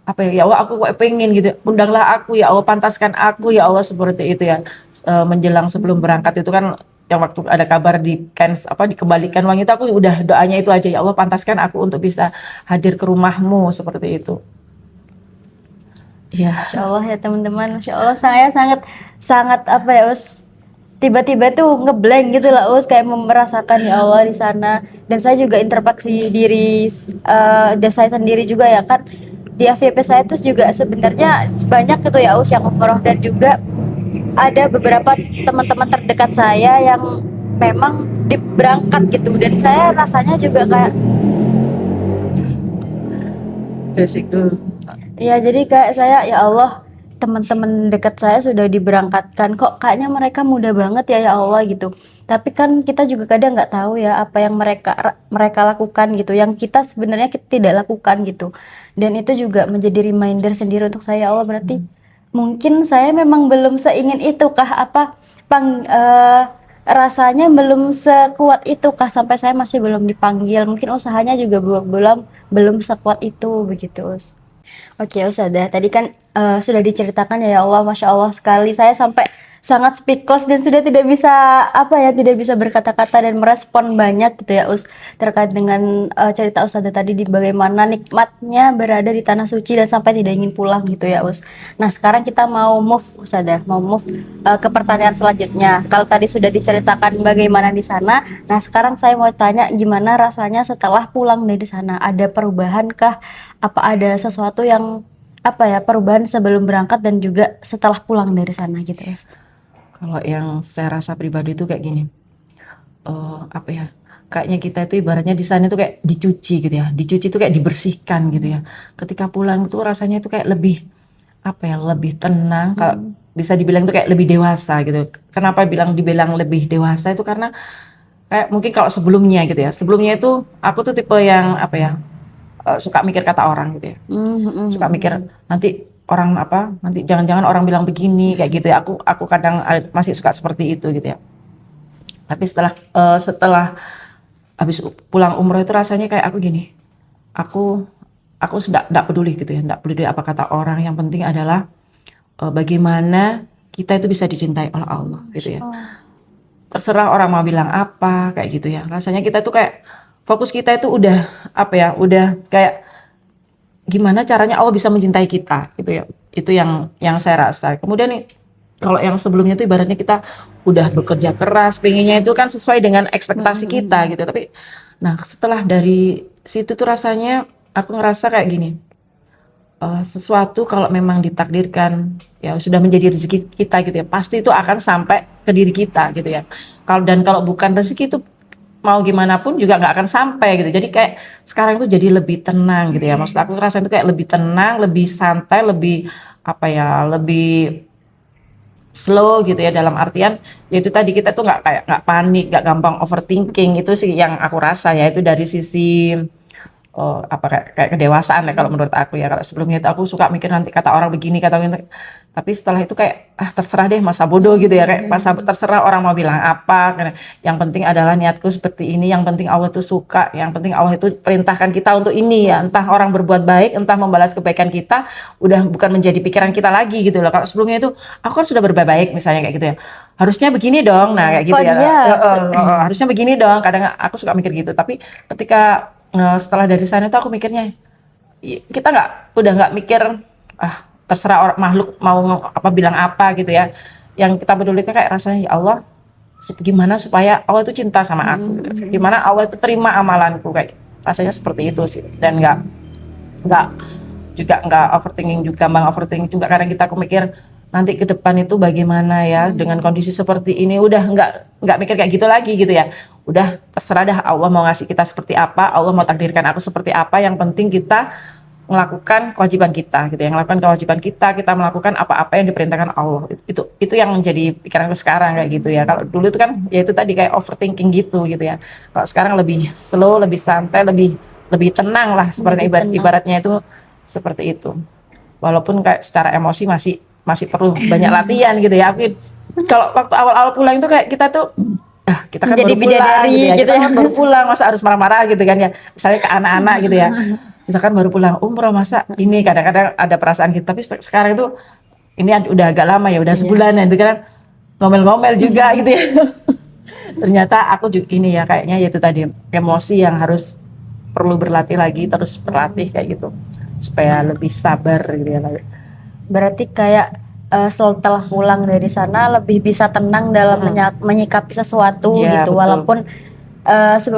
apa ya Allah, aku pengen gitu, undanglah aku ya Allah, pantaskan aku ya Allah, seperti itu ya. Menjelang sebelum berangkat itu kan, yang waktu ada kabar dikembalikan uang itu, aku udah doanya itu aja, ya Allah pantaskan aku untuk bisa hadir ke rumahmu, seperti itu. Ya. Masya Allah ya teman-teman, Masya Allah, saya sangat apa ya Us, tiba-tiba tuh ngeblank gitu lah Us, kayak merasakan ya Allah di sana. Dan saya juga introspeksi diri dan saya sendiri juga ya kan, di FYP saya tuh juga sebenarnya banyak gitu ya Us yang umroh, dan juga ada beberapa teman-teman terdekat saya yang memang berangkat gitu, dan saya rasanya juga kayak Resiko. ya, jadi kayak saya, ya Allah, teman-teman dekat saya sudah diberangkatkan, kok kayaknya mereka muda banget ya Allah gitu. Tapi kan kita juga kadang nggak tahu ya apa yang mereka lakukan gitu, yang kita sebenarnya kita tidak lakukan gitu. Dan itu juga menjadi reminder sendiri untuk saya, ya Allah, berarti mungkin saya memang belum seingin itu kah, apa rasanya belum sekuat itu kah, sampai saya masih belum dipanggil. Mungkin usahanya juga belum sekuat itu begitu. Oke, Ustazah, tadi kan sudah diceritakan ya Allah, Masya Allah sekali. Saya sampai sangat speechless dan sudah tidak bisa berkata-kata dan merespon banyak gitu ya terkait dengan cerita Ustazah tadi, di bagaimana nikmatnya berada di tanah suci dan sampai tidak ingin pulang gitu ya Nah, sekarang kita mau move ke pertanyaan selanjutnya. Kalau tadi sudah diceritakan bagaimana di sana, nah sekarang saya mau tanya gimana rasanya setelah pulang dari sana. Ada perubahan kah? Apa ada sesuatu yang perubahan sebelum berangkat dan juga setelah pulang dari sana gitu Kalau yang saya rasa pribadi itu kayak gini, kayaknya kita itu ibaratnya di sana itu kayak dicuci gitu ya, dicuci itu kayak dibersihkan gitu ya. Ketika pulang itu rasanya itu kayak lebih lebih tenang, kalau bisa dibilang itu kayak lebih dewasa gitu. Kenapa dibilang lebih dewasa itu karena kayak mungkin kalau sebelumnya gitu ya, sebelumnya itu aku tuh tipe yang suka mikir kata orang gitu ya, suka mikir nanti orang apa nanti jangan-jangan orang bilang begini kayak gitu ya. Aku kadang masih suka seperti itu gitu ya. Tapi setelah habis pulang umroh itu rasanya kayak aku gini, aku sudah tidak peduli gitu ya, tidak peduli apa kata orang. Yang penting adalah bagaimana kita itu bisa dicintai oleh Allah gitu ya. Terserah orang mau bilang apa kayak gitu ya. Rasanya kita tuh kayak fokus kita itu udah apa ya, udah kayak gimana caranya Allah bisa mencintai kita gitu ya. Itu yang saya rasa. Kemudian nih kalau yang sebelumnya itu ibaratnya kita udah bekerja keras, pengennya itu kan sesuai dengan ekspektasi kita gitu. Tapi nah setelah dari situ tuh rasanya aku ngerasa kayak gini. Sesuatu kalau memang ditakdirkan ya sudah menjadi rezeki kita gitu ya, pasti itu akan sampai ke diri kita gitu ya. Kalau bukan rezeki itu mau gimana pun juga nggak akan sampai gitu. Jadi kayak sekarang itu jadi lebih tenang gitu ya. Maksud aku ngerasa itu kayak lebih tenang, lebih santai, lebih apa ya, lebih slow gitu ya, dalam artian yaitu tadi kita tuh nggak panik, nggak gampang overthinking. Itu sih yang aku rasa ya, itu dari sisi apa kayak kedewasaan ya kalau menurut aku ya. Kalau sebelumnya itu aku suka mikir nanti kata orang begini, kata orang ini. Tapi setelah itu kayak terserah deh, masa bodoh gitu ya, kayak masa terserah orang mau bilang apa. Yang penting adalah niatku seperti ini, yang penting Allah itu suka, yang penting Allah itu perintahkan kita untuk ini ya. Entah orang berbuat baik, entah membalas kebaikan kita, udah bukan menjadi pikiran kita lagi gitu loh. Kalau sebelumnya itu aku kan sudah berbuat baik misalnya kayak gitu ya, harusnya begini dong, nah kayak gitu ya. Harusnya begini dong, kadang aku suka mikir gitu. Tapi ketika setelah dari sana tuh aku mikirnya kita udah nggak mikir terserah orang makhluk mau apa bilang apa gitu ya. Yang kita pedulikan kayak rasanya ya Allah, gimana supaya Allah itu cinta sama aku gitu. Gimana Allah itu terima amalanku, kayak rasanya seperti itu sih. Dan nggak juga nggak overthinking juga, gampang overthinking juga. Kadang aku mikir nanti ke depan itu bagaimana ya dengan kondisi seperti ini. Udah nggak mikir kayak gitu lagi gitu ya. Udah terserah dah Allah mau ngasih kita seperti apa, Allah mau takdirkan aku seperti apa. Yang penting kita melakukan kewajiban kita gitu. Yang melakukan kewajiban kita melakukan apa-apa yang diperintahkan Allah. Itu yang menjadi pikiranku sekarang kayak gitu ya. Kalau dulu itu kan ya itu tadi kayak overthinking gitu ya. Kalau sekarang lebih slow, lebih santai, lebih tenang lah, seperti ibaratnya itu seperti itu. Walaupun kayak secara emosi masih perlu banyak latihan gitu ya. Tapi kalau waktu awal-awal pulang itu kayak kita tuh kita kan jadi baru pulang gitu ya. gitu Kita ya. kan baru pulang, masa harus marah-marah gitu kan ya. Misalnya ke anak-anak gitu ya. Kita kan baru pulang umroh, masa ini kadang-kadang ada perasaan gitu. Tapi sekarang itu ini udah agak lama ya, udah sebulan ya. Itu kan ngomel-ngomel juga gitu ya. Ternyata aku juga ini ya kayaknya yaitu tadi emosi yang harus perlu berlatih lagi, terus berlatih kayak gitu supaya lebih sabar gitu ya. Berarti kayak setelah pulang dari sana lebih bisa tenang dalam menyikapi sesuatu Ya, gitu. betul. Walaupun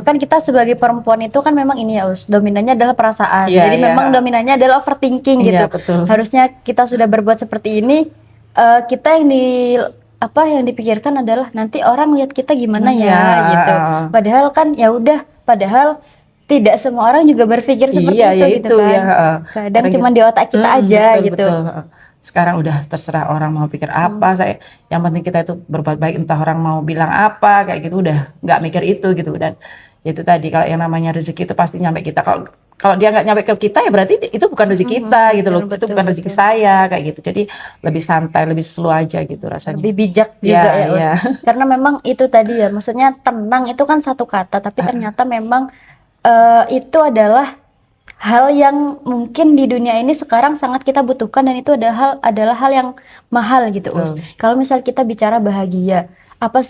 kan kita sebagai perempuan itu kan memang ini ya dominannya adalah perasaan. Ya, Jadi memang dominannya adalah overthinking gitu. Ya, betul. Harusnya kita sudah berbuat seperti ini, kita yang dipikirkan adalah nanti orang lihat kita gimana ya gitu. Padahal kan ya udah, padahal tidak semua orang juga berpikir seperti itu gitu kan. Kadang cuma di otak kita aja betul, gitu. Betul. Sekarang udah terserah orang mau pikir apa, yang penting kita itu berbuat baik, entah orang mau bilang apa kayak gitu, udah nggak mikir itu gitu. Dan itu tadi kalau yang namanya rezeki itu pasti nyampe kita. Kalau dia nggak nyampe ke kita ya berarti itu bukan rezeki kita gitu loh. Itu bukan rezeki saya kayak gitu. Jadi lebih santai, lebih slow aja gitu rasanya. Lebih bijak juga ya Us. Karena memang itu tadi ya, maksudnya tenang itu kan satu kata, tapi ternyata memang itu adalah hal yang mungkin di dunia ini sekarang sangat kita butuhkan, dan itu adalah hal yang mahal gitu Us. Kalau misal kita bicara bahagia, apa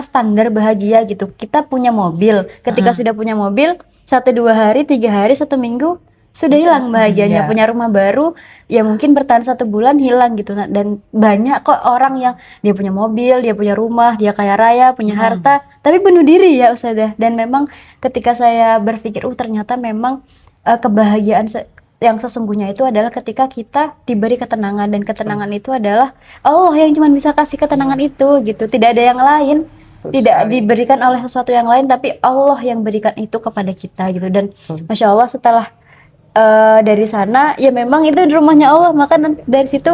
standar bahagia gitu? Kita punya mobil, ketika sudah punya mobil 1-2 hari, 3 hari, 1 minggu sudah hilang bahagianya. Punya rumah baru ya mungkin bertahan 1 bulan hilang gitu. Dan banyak kok orang yang dia punya mobil, dia punya rumah, dia kaya raya, punya harta, tapi bunuh diri ya Ustazah. Dan memang ketika saya berpikir ternyata memang kebahagiaan yang sesungguhnya itu adalah ketika kita diberi ketenangan, dan ketenangan itu adalah Allah yang cuma bisa kasih ketenangan itu gitu. Tidak ada yang lain, tidak diberikan oleh sesuatu yang lain, tapi Allah yang berikan itu kepada kita gitu. Dan Masya Allah setelah dari sana ya memang itu di rumahnya Allah, maka dari situ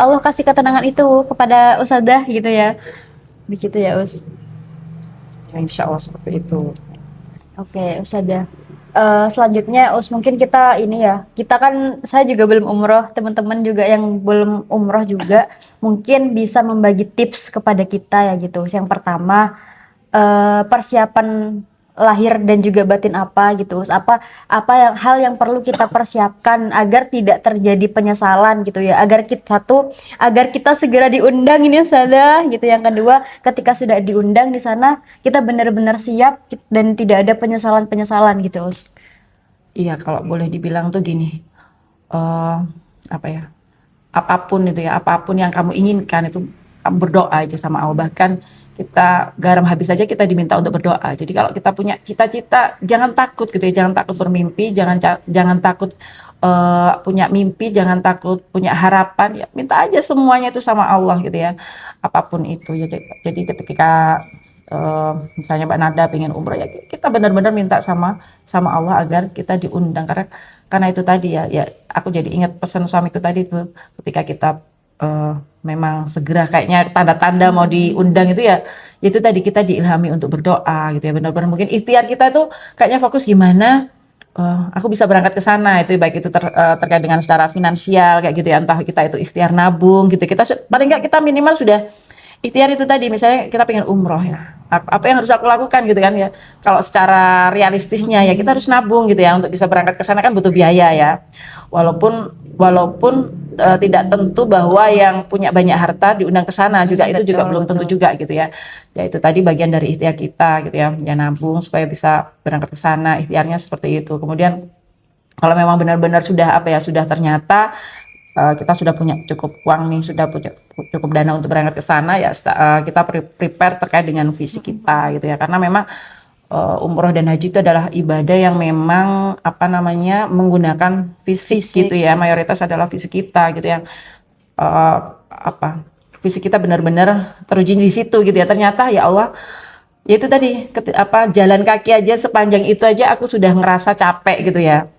Allah kasih ketenangan itu kepada Ustazah gitu ya. Begitu ya Us. Ya, insya Allah seperti itu. Oke Ustazah, Selanjutnya mungkin kita ini ya, kita kan saya juga belum umroh, teman-teman juga yang belum umroh juga mungkin bisa membagi tips kepada kita ya gitu. Yang pertama, persiapan lahir dan juga batin apa gitu, apa yang hal yang perlu kita persiapkan agar tidak terjadi penyesalan gitu ya, agar kita segera diundang ini sana gitu. Yang kedua, ketika sudah diundang di sana kita benar-benar siap dan tidak ada penyesalan-penyesalan gitu, Us. Iya, kalau boleh dibilang tuh gini, eh apa ya? Apapun itu ya, apapun yang kamu inginkan itu kamu berdoa aja sama Allah. Bahkan kita garam habis saja kita diminta untuk berdoa. Jadi kalau kita punya cita-cita, jangan takut gitu ya, jangan takut bermimpi, jangan takut punya mimpi, jangan takut punya harapan. Ya minta aja semuanya itu sama Allah gitu ya, apapun itu ya. Jadi ketika misalnya Mbak Nada pengen umroh ya, kita benar-benar minta sama Allah agar kita diundang, karena itu tadi ya aku jadi ingat pesan suamiku tadi tuh, ketika kita memang segera kayaknya tanda-tanda mau diundang itu ya, itu tadi kita diilhami untuk berdoa gitu ya, benar-benar mungkin ikhtiar kita tuh kayaknya fokus gimana aku bisa berangkat ke sana, itu baik itu terkait dengan secara finansial kayak gitu ya, entah kita itu ikhtiar nabung gitu, kita paling nggak kita minimal sudah ikhtiar itu tadi. Misalnya kita pengen umroh ya, apa yang harus aku lakukan gitu kan ya, kalau secara realistisnya ya kita harus nabung gitu ya, untuk bisa berangkat ke sana kan butuh biaya ya, walaupun walaupun tidak tentu bahwa yang punya banyak harta diundang ke sana juga, itu juga Betul, belum tentu betul. juga gitu ya. Ya itu tadi bagian dari ikhtiar kita gitu ya nabung supaya bisa berangkat ke sana, ikhtiarnya seperti itu. Kemudian kalau memang benar-benar sudah apa ya, sudah ternyata kita sudah punya cukup uang nih, sudah punya cukup dana untuk berangkat ke sana ya, kita prepare terkait dengan fisik kita gitu ya, karena memang umroh dan haji itu adalah ibadah yang memang apa namanya menggunakan fisik Fisik. gitu ya, mayoritas adalah fisik kita gitu yang apa, fisik kita benar-benar teruji di situ gitu ya. Ternyata ya Allah, ya itu tadi jalan kaki aja sepanjang itu aja aku sudah ngerasa capek gitu ya.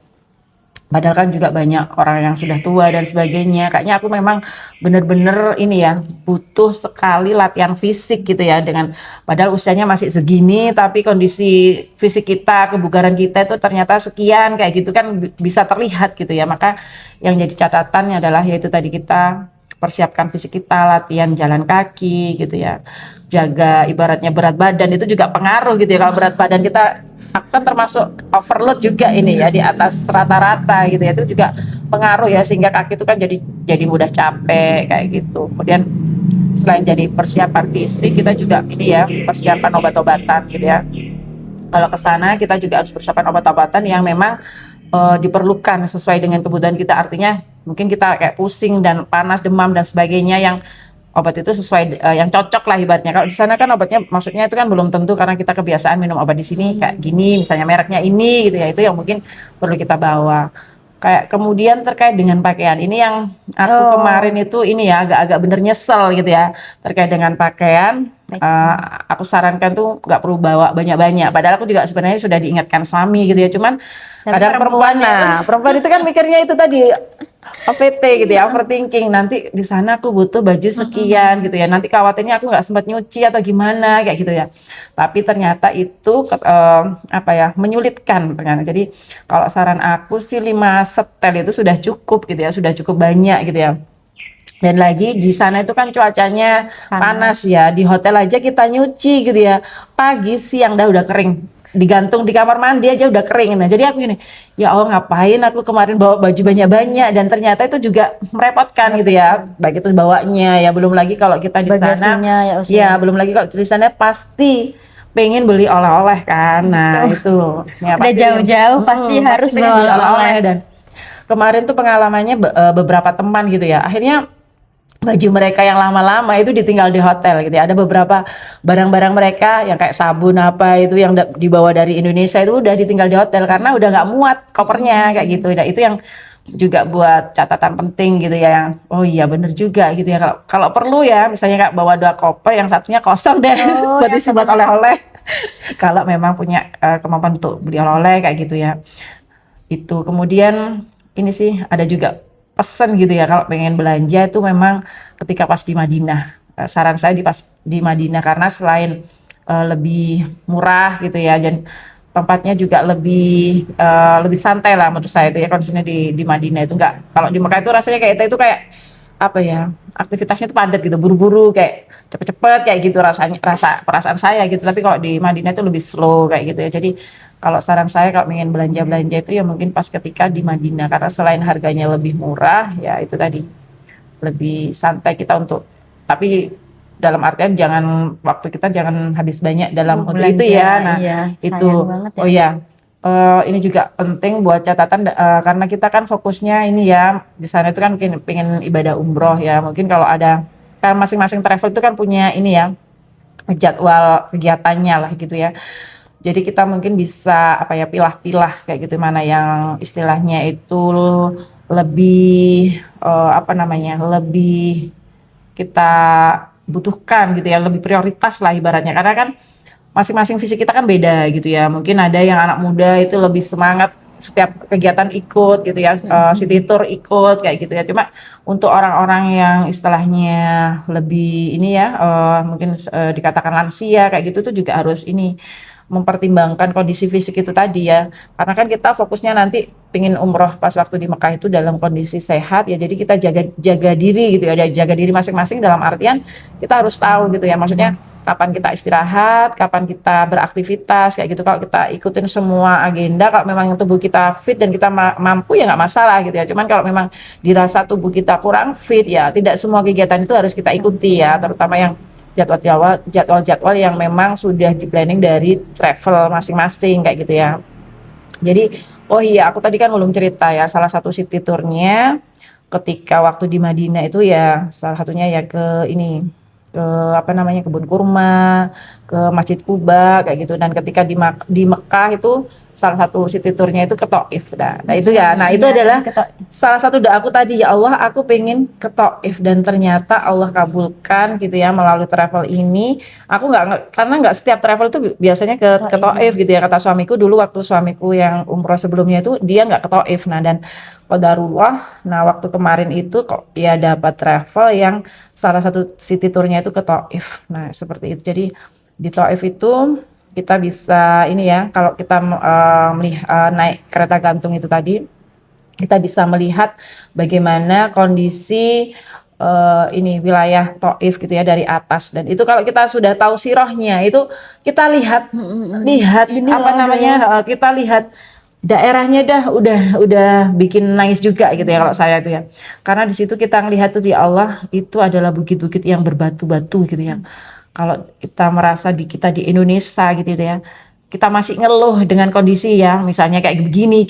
Padahal kan juga banyak orang yang sudah tua dan sebagainya. Kayaknya aku memang bener-bener ini ya, butuh sekali latihan fisik gitu ya. Padahal usianya masih segini, tapi kondisi fisik kita, kebugaran kita itu ternyata sekian kayak gitu kan, bisa terlihat gitu ya. Maka yang jadi catatannya adalah yaitu tadi kita persiapkan fisik kita, latihan jalan kaki gitu ya. Jaga ibaratnya berat badan itu juga pengaruh gitu ya. Kalau berat badan kita, aku kan termasuk overload juga ini ya, di atas rata-rata gitu ya, itu juga pengaruh ya, sehingga kaki itu kan jadi mudah capek kayak gitu. Kemudian selain jadi persiapan fisik, kita juga ini ya, persiapan obat-obatan gitu ya. Kalau ke sana kita juga harus persiapan obat-obatan yang memang diperlukan sesuai dengan kebutuhan kita. Artinya mungkin kita kayak pusing dan panas, demam dan sebagainya, yang obat itu sesuai yang cocok lah ibaratnya. Kalau di sana kan obatnya maksudnya itu kan belum tentu, karena kita kebiasaan minum obat di sini kayak gini, misalnya mereknya ini gitu ya, itu yang mungkin perlu kita bawa. Kayak kemudian terkait dengan pakaian, ini yang aku kemarin itu ini ya, agak-agak bener nyesel gitu ya, terkait dengan pakaian. Aku sarankan tuh nggak perlu bawa banyak-banyak, padahal aku juga sebenarnya sudah diingatkan suami gitu ya, cuman Tapi kadang perempuan, perempuan ya, perempuan itu kan mikirnya itu tadi OVT gitu ya, overthinking, nanti di sana aku butuh baju sekian gitu ya, nanti khawatirnya aku nggak sempat nyuci atau gimana kayak gitu ya. Tapi ternyata itu apa ya, menyulitkan ternyata. Jadi kalau saran aku sih 5 setel itu sudah cukup gitu ya, sudah cukup banyak gitu ya. Dan lagi di sana itu kan cuacanya panas ya, di hotel aja kita nyuci gitu ya, pagi siang udah kering, digantung di kamar mandi aja udah kering. Nah jadi aku gini, ya Allah ngapain aku kemarin bawa baju banyak-banyak, dan ternyata itu juga merepotkan gitu ya, baik itu bawanya ya, belum lagi kalau kita di sana bagasinya ya, Us. ya, belum lagi kalau di sana pasti pengen beli oleh-oleh kan. Nah itu ya, Udah pasti jauh-jauh pasti harus pengen bawa beli oleh-oleh. oleh-oleh. Dan kemarin tuh pengalamannya beberapa teman gitu ya, akhirnya baju mereka yang lama-lama itu ditinggal di hotel gitu ya. Ada beberapa barang-barang mereka yang kayak sabun apa itu yang dibawa dari Indonesia itu udah ditinggal di hotel karena udah nggak muat kopernya kayak gitu. Nah itu yang juga buat catatan penting gitu ya, yang oh iya bener juga gitu ya, kalau perlu ya, misalnya kayak bawa 2 koper, yang satunya kosong deh buat isi buat oleh-oleh. Kalau memang punya kemampuan untuk beli oleh-oleh kayak gitu ya. Itu kemudian ini sih ada juga pesan gitu ya, kalau pengen belanja itu memang ketika pas di Madinah. Saran saya pas di Madinah, karena selain lebih murah gitu ya, dan tempatnya juga lebih santai lah menurut saya itu ya kondisinya di Madinah itu enggak, kalau di Mekah itu rasanya kayak itu kayak apa ya, aktivitasnya itu padat gitu, buru-buru kayak cepet-cepet kayak gitu rasanya, perasaan saya gitu. Tapi kalau di Madinah itu lebih slow kayak gitu ya. Jadi kalau saran saya kalau ingin belanja-belanja itu ya mungkin pas ketika di Madinah, karena selain harganya lebih murah ya itu tadi lebih santai kita untuk, tapi dalam artian jangan, waktu kita jangan habis banyak dalam untuk itu Belanja, ya. Nah, iya, itu. sayang banget ya. Oh ya. Ini juga penting buat catatan karena kita kan fokusnya ini ya di sana itu kan mungkin pengen ibadah umroh ya. Mungkin kalau ada kan masing-masing travel itu kan punya ini ya jadwal kegiatannya lah gitu ya. Jadi kita mungkin bisa apa ya pilah-pilah kayak gitu, mana yang istilahnya itu lebih apa namanya, lebih kita butuhkan gitu ya, lebih prioritas lah ibaratnya, karena kan masing-masing visi kita kan beda gitu ya. Mungkin ada yang anak muda itu lebih semangat setiap kegiatan ikut gitu ya, city tour ikut kayak gitu ya. Cuma untuk orang-orang yang istilahnya lebih ini ya, mungkin dikatakan lansia kayak gitu tuh juga harus ini mempertimbangkan kondisi fisik itu tadi ya. Karena kan kita fokusnya nanti pingin umroh pas waktu di Mekah itu dalam kondisi sehat ya. Jadi kita jaga jaga diri gitu ya, jaga diri masing-masing dalam artian kita harus tahu gitu ya. Maksudnya kapan kita istirahat, kapan kita beraktivitas kayak gitu. Kalau kita ikutin semua agenda, kalau memang tubuh kita fit dan kita mampu ya nggak masalah gitu ya. Cuman kalau memang dirasa tubuh kita kurang fit ya, tidak semua kegiatan itu harus kita ikuti ya, terutama yang jadwal-jadwal yang memang sudah di planning dari travel masing-masing kayak gitu ya. Jadi, oh iya aku tadi kan belum cerita ya, salah satu city tournya ketika waktu di Madinah itu ya salah satunya ya ke ini, ke apa namanya, kebun kurma, ke Masjid Kuba kayak gitu. Dan ketika di Mekah itu salah satu city tournya itu ke Taif. Nah itu ya, nah itu Iya, adalah ketok. salah satu doaku tadi, ya Allah aku pengen ke Taif, dan ternyata Allah kabulkan gitu ya melalui travel ini. Aku karena nggak setiap travel itu biasanya ke Taif gitu ya, kata suamiku dulu waktu suamiku yang umroh sebelumnya itu dia nggak ke Taif. Nah dan qadarullah, nah waktu kemarin itu kok dia dapat travel yang salah satu city tournya itu ke Taif. Nah seperti itu. Jadi di Taif itu kita bisa ini ya, kalau kita naik kereta gantung itu tadi, kita bisa melihat bagaimana kondisi ini wilayah Taif gitu ya dari atas. Dan itu kalau kita sudah tahu sirahnya itu kita lihat Ini apa loh, namanya, kita lihat daerahnya udah bikin nangis juga gitu ya kalau saya itu ya. Karena di situ kita ngelihat tuh, ya Allah itu adalah bukit-bukit yang berbatu-batu gitu ya. Kalau kita merasa kita di Indonesia gitu ya, kita masih ngeluh dengan kondisi ya, misalnya kayak begini,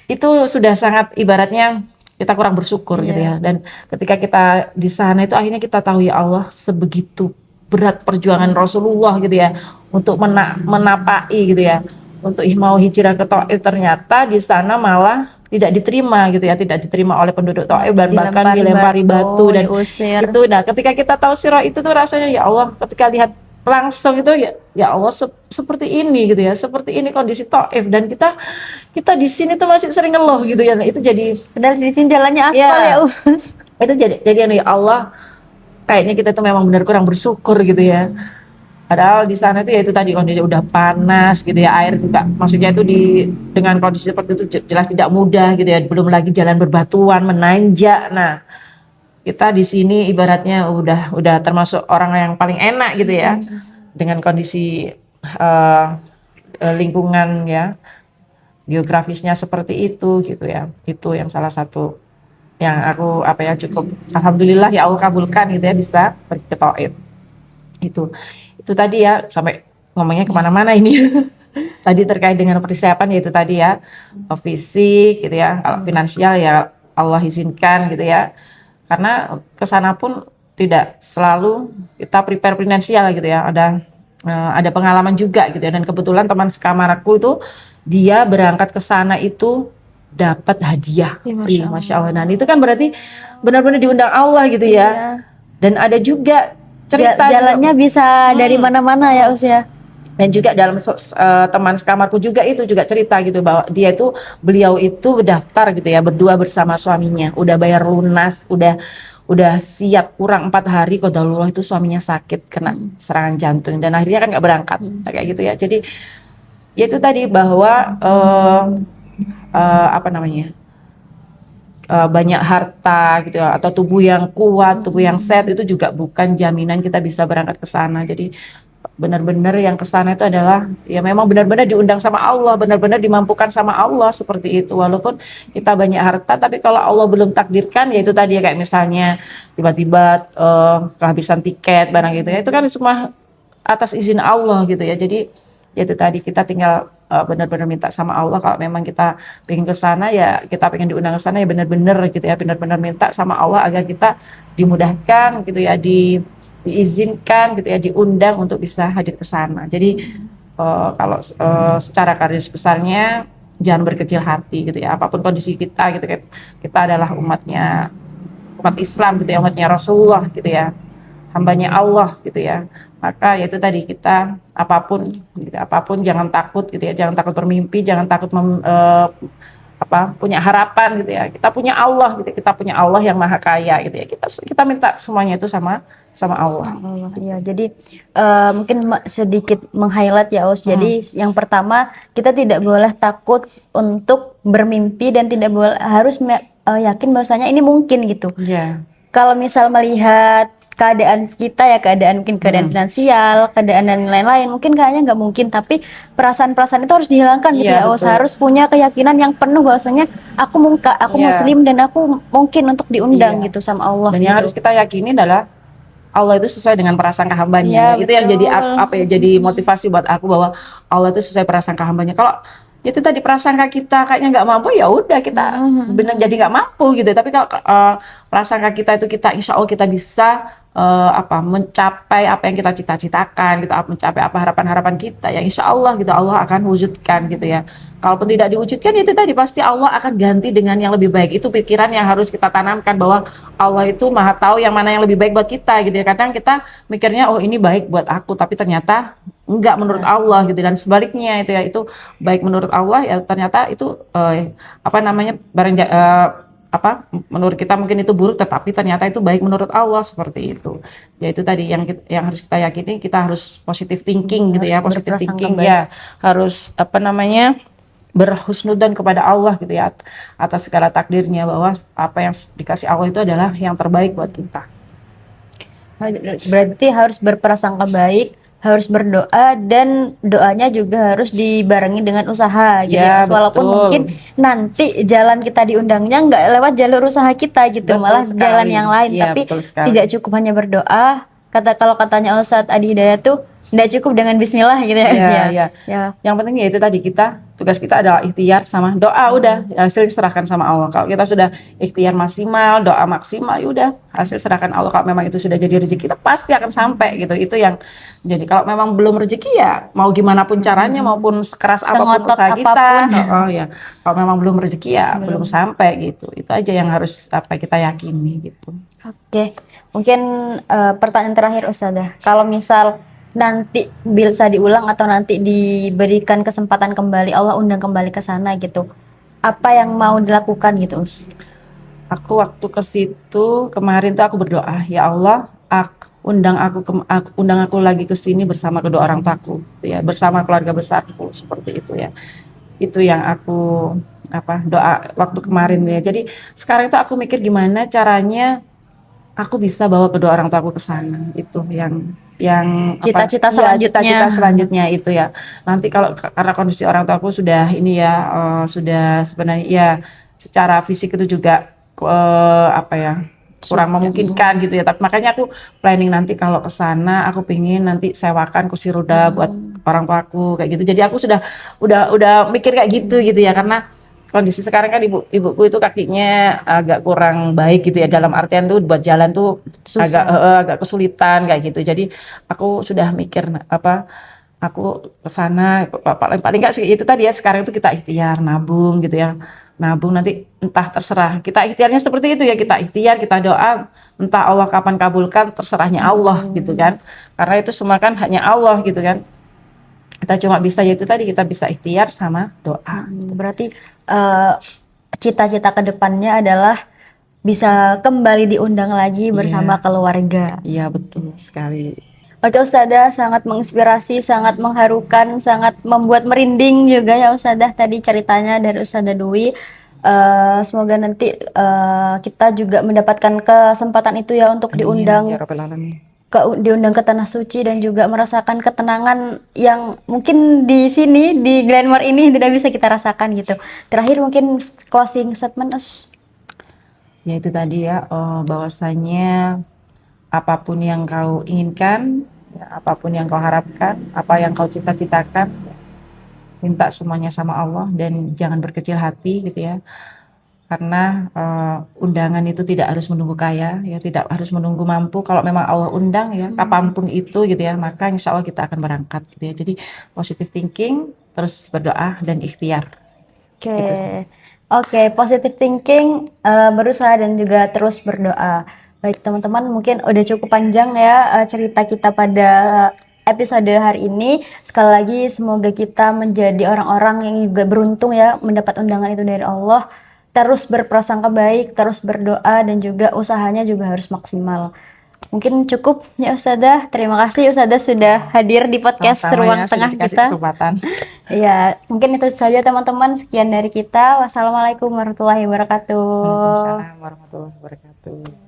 itu sudah sangat ibaratnya kita kurang bersyukur gitu ya. Dan ketika kita di sana itu akhirnya kita tahu, ya Allah sebegitu berat perjuangan Rasulullah gitu ya untuk menapai gitu ya, untuk mau hijrah ke Taif, ternyata di sana malah tidak diterima gitu ya, tidak diterima oleh penduduk Taif, dan bahkan dilempari batu dan diusir. itu. Nah ketika kita tahu sirah itu tuh rasanya, ya Allah ketika lihat langsung itu ya Allah seperti ini gitu ya, seperti ini kondisi Taif, dan kita di sini tuh masih sering ngeluh gitu ya. Nah, itu jadi Padahal di sini jalannya aspal ya, Us. itu jadi ya Allah, kayaknya kita tuh memang benar kurang bersyukur gitu ya. Padahal di sana itu ya itu tadi kondisi udah panas gitu ya, air juga maksudnya itu dengan kondisi seperti itu jelas tidak mudah gitu ya, belum lagi jalan berbatuan menanjak. Nah kita di sini ibaratnya udah termasuk orang yang paling enak gitu ya, dengan kondisi lingkungan ya geografisnya seperti itu gitu ya. Itu yang salah satu yang aku apa ya, cukup alhamdulillah ya Allah kabulkan gitu ya, bisa pergi ke Taif. Itu tadi ya, sampai ngomongnya kemana-mana ini. Tadi terkait dengan persiapan yaitu tadi ya, fisik gitu ya, kalau finansial ya Allah izinkan gitu ya, karena kesana pun tidak selalu kita prepare finansial gitu ya, ada pengalaman juga gitu ya. Dan kebetulan teman sekamarku itu dia berangkat ke sana itu dapat hadiah free, Masya Allah. Nah itu kan berarti benar-benar diundang Allah gitu ya. Dan ada juga cerita Jalannya bisa dari mana-mana ya, Us ya. Dan juga dalam teman sekamarku juga itu juga cerita gitu, bahwa beliau itu daftar gitu ya berdua bersama suaminya, udah bayar lunas, udah siap, kurang 4 hari qadarullah itu suaminya sakit kena serangan jantung, dan akhirnya kan nggak berangkat kayak gitu ya. Jadi yaitu tadi bahwa apa namanya, banyak harta gitu ya, atau tubuh yang kuat, tubuh yang sehat itu juga bukan jaminan kita bisa berangkat ke sana. Jadi benar-benar yang ke sana itu adalah ya memang benar-benar diundang sama Allah, benar-benar dimampukan sama Allah seperti itu. Walaupun kita banyak harta, tapi kalau Allah belum takdirkan, ya itu tadi ya, kayak misalnya tiba-tiba kehabisan tiket barang gitu ya, itu kan semua atas izin Allah gitu ya. Jadi ya itu tadi, kita tinggal benar-benar minta sama Allah. Kalau memang kita pengen ke sana, ya kita pengen diundang ke sana, ya benar-benar gitu ya, benar-benar minta sama Allah agar kita dimudahkan gitu ya, diizinkan gitu ya, diundang untuk bisa hadir ke sana. Jadi kalau secara garis besarnya jangan berkecil hati gitu ya, apapun kondisi kita gitu ya, kita adalah umat Islam gitu ya, umatnya Rasulullah gitu ya, hambanya Allah gitu ya. Maka ya itu tadi, kita apapun gitu, apapun jangan takut gitu ya, jangan takut bermimpi, jangan takut punya harapan gitu ya. Kita punya Allah gitu, kita punya Allah yang maha kaya gitu ya. Kita minta semuanya itu sama Allah. Allah, ya. Jadi mungkin sedikit meng-highlight ya, Us. Jadi yang pertama, kita tidak boleh takut untuk bermimpi dan tidak boleh harus yakin bahwasanya ini mungkin gitu. Iya. Kalau misal melihat keadaan kita ya, mungkin keadaan finansial, keadaan dan lain-lain, mungkin kayaknya nggak mungkin, tapi perasaan-perasaan itu harus dihilangkan gitu Iya, ya, Us. betul. Harus punya keyakinan yang penuh bahwasanya aku Iya. Muslim dan aku mungkin untuk diundang Iya. gitu sama Allah Dan yang gitu. harus kita yakini adalah Allah itu sesuai dengan prasangka hambanya. Iya, Itu yang jadi betul. jadi motivasi buat aku, bahwa Allah itu sesuai prasangka hambanya. Kalau itu tadi prasangka kita kayaknya nggak mampu, ya udah kita benar jadi nggak mampu gitu. Tapi kalau prasangka kita itu, kita insya Allah kita bisa mencapai apa yang kita cita-citakan gitu, mencapai apa harapan-harapan kita, ya insya Allah gitu Allah akan wujudkan gitu ya. Kalaupun tidak diwujudkan, itu tadi pasti Allah akan ganti dengan yang lebih baik. Itu pikiran yang harus kita tanamkan, bahwa Allah itu maha tahu yang mana yang lebih baik buat kita gitu ya. Kadang kita mikirnya, oh ini baik buat aku, tapi ternyata enggak menurut Allah gitu. Dan sebaliknya itu ya, itu baik menurut Allah, ya ternyata itu menurut kita mungkin itu buruk, tetapi ternyata itu baik menurut Allah, seperti itu. Ya itu tadi yang harus kita yakini, kita harus positive thinking gitu ya, positive thinking ya, harus berhusnudzon kepada Allah gitu ya, atas segala takdirnya, bahwa apa yang dikasih Allah itu adalah yang terbaik buat kita. Berarti harus berprasangka baik, harus berdoa, dan doanya juga harus dibarengi dengan usaha gitu ya. Walaupun betul. mungkin nanti jalan kita diundangnya nggak lewat jalur usaha kita gitu, Betul malah sekali. jalan yang lain. Ya, Tapi betul sekali. tidak cukup hanya berdoa. Kalau katanya Ustadz Adi Hidayat tuh, tidak cukup dengan bismillah gitu ya, guys, Ya. Yang penting ya itu tadi, tugas kita adalah ikhtiar sama doa, udah hasil serahkan sama Allah. Kalau kita sudah ikhtiar maksimal, doa maksimal, ya udah hasil serahkan Allah. Kalau memang itu sudah jadi rezeki kita, pasti akan sampai gitu. Itu yang jadi, kalau memang belum rezeki, ya mau gimana pun caranya, maupun sekeras apapun usaha kita, kalau memang belum rezeki, ya belum sampai gitu. Itu aja yang harus kita yakini gitu. Oke. Mungkin pertanyaan terakhir, Ustazah, kalau misal nanti bisa diulang atau nanti diberikan kesempatan kembali, Allah undang kembali ke sana gitu, apa yang mau dilakukan gitu, Us? Aku waktu ke situ kemarin tuh aku berdoa, ya Allah, undang aku lagi ke sini bersama kedua orang tuaku, gitu ya, bersama keluarga besarku, seperti itu ya. Itu yang aku doa waktu kemarin ya. Jadi sekarang itu aku mikir gimana caranya aku bisa bawa kedua orang tuaku ke sana. Itu yang Cita-cita cita-cita selanjutnya itu ya. Nanti karena kondisi orang tuaku sudah ini ya, sudah sebenarnya ya secara fisik itu juga kurang memungkinkan gitu ya. Tapi makanya aku planning nanti kalau ke sana, aku pengen nanti sewakan kursi roda buat orang tuaku kayak gitu. Jadi aku udah mikir kayak gitu ya, karena kondisi sekarang kan ibuku itu kakinya agak kurang baik gitu ya, dalam artian tuh buat jalan tuh agak kesulitan kayak gitu. Jadi aku sudah mikir aku kesana paling nggak sih itu tadi ya, sekarang itu kita ikhtiar nabung gitu ya, nabung, nanti entah terserah kita ikhtiarnya seperti itu ya, kita ikhtiar, kita doa, entah Allah kapan kabulkan, terserahnya Allah gitu kan, karena itu semua kan hanya Allah gitu kan. Kita cuma bisa ya itu tadi, kita bisa ikhtiar sama doa. Berarti cita-cita kedepannya adalah bisa kembali diundang lagi bersama keluarga. Iya, betul sekali. Oke Ustazah, sangat menginspirasi, sangat mengharukan, sangat membuat merinding juga ya Ustazah tadi ceritanya dari Ustazah Dwi. Semoga nanti kita juga mendapatkan kesempatan itu ya untuk Amin ya rabbal alamin. diundang ke tanah suci dan juga merasakan ketenangan yang mungkin di sini di Glenmore ini tidak bisa kita rasakan gitu. Terakhir mungkin closing statement Us. Ya itu tadi ya, bahwasanya apapun yang kau inginkan, ya, apapun yang kau harapkan, apa yang kau cita-citakan, minta semuanya sama Allah dan jangan berkecil hati gitu ya. Karena undangan itu tidak harus menunggu kaya, ya tidak harus menunggu mampu. Kalau memang Allah undang ya, kapanpun itu gitu ya, maka insya Allah kita akan berangkat gitu ya. Jadi positive thinking, terus berdoa dan ikhtiar. Oke, Itu sih. oke, positive thinking, berusaha dan juga terus berdoa. Baik teman-teman, mungkin udah cukup panjang ya cerita kita pada episode hari ini. Sekali lagi semoga kita menjadi orang-orang yang juga beruntung ya mendapat undangan itu dari Allah. Terus berprasangka baik, terus berdoa dan juga usahanya juga harus maksimal. Mungkin cukup ya Ustazah. Terima kasih Ustazah sudah hadir di podcast Sama-sama Ruang ya, sudah Tengah dikasih kita. kesempatan. Ya, mungkin itu saja teman-teman. Sekian dari kita. Wassalamualaikum warahmatullahi wabarakatuh. Waalaikumsalam warahmatullahi wabarakatuh.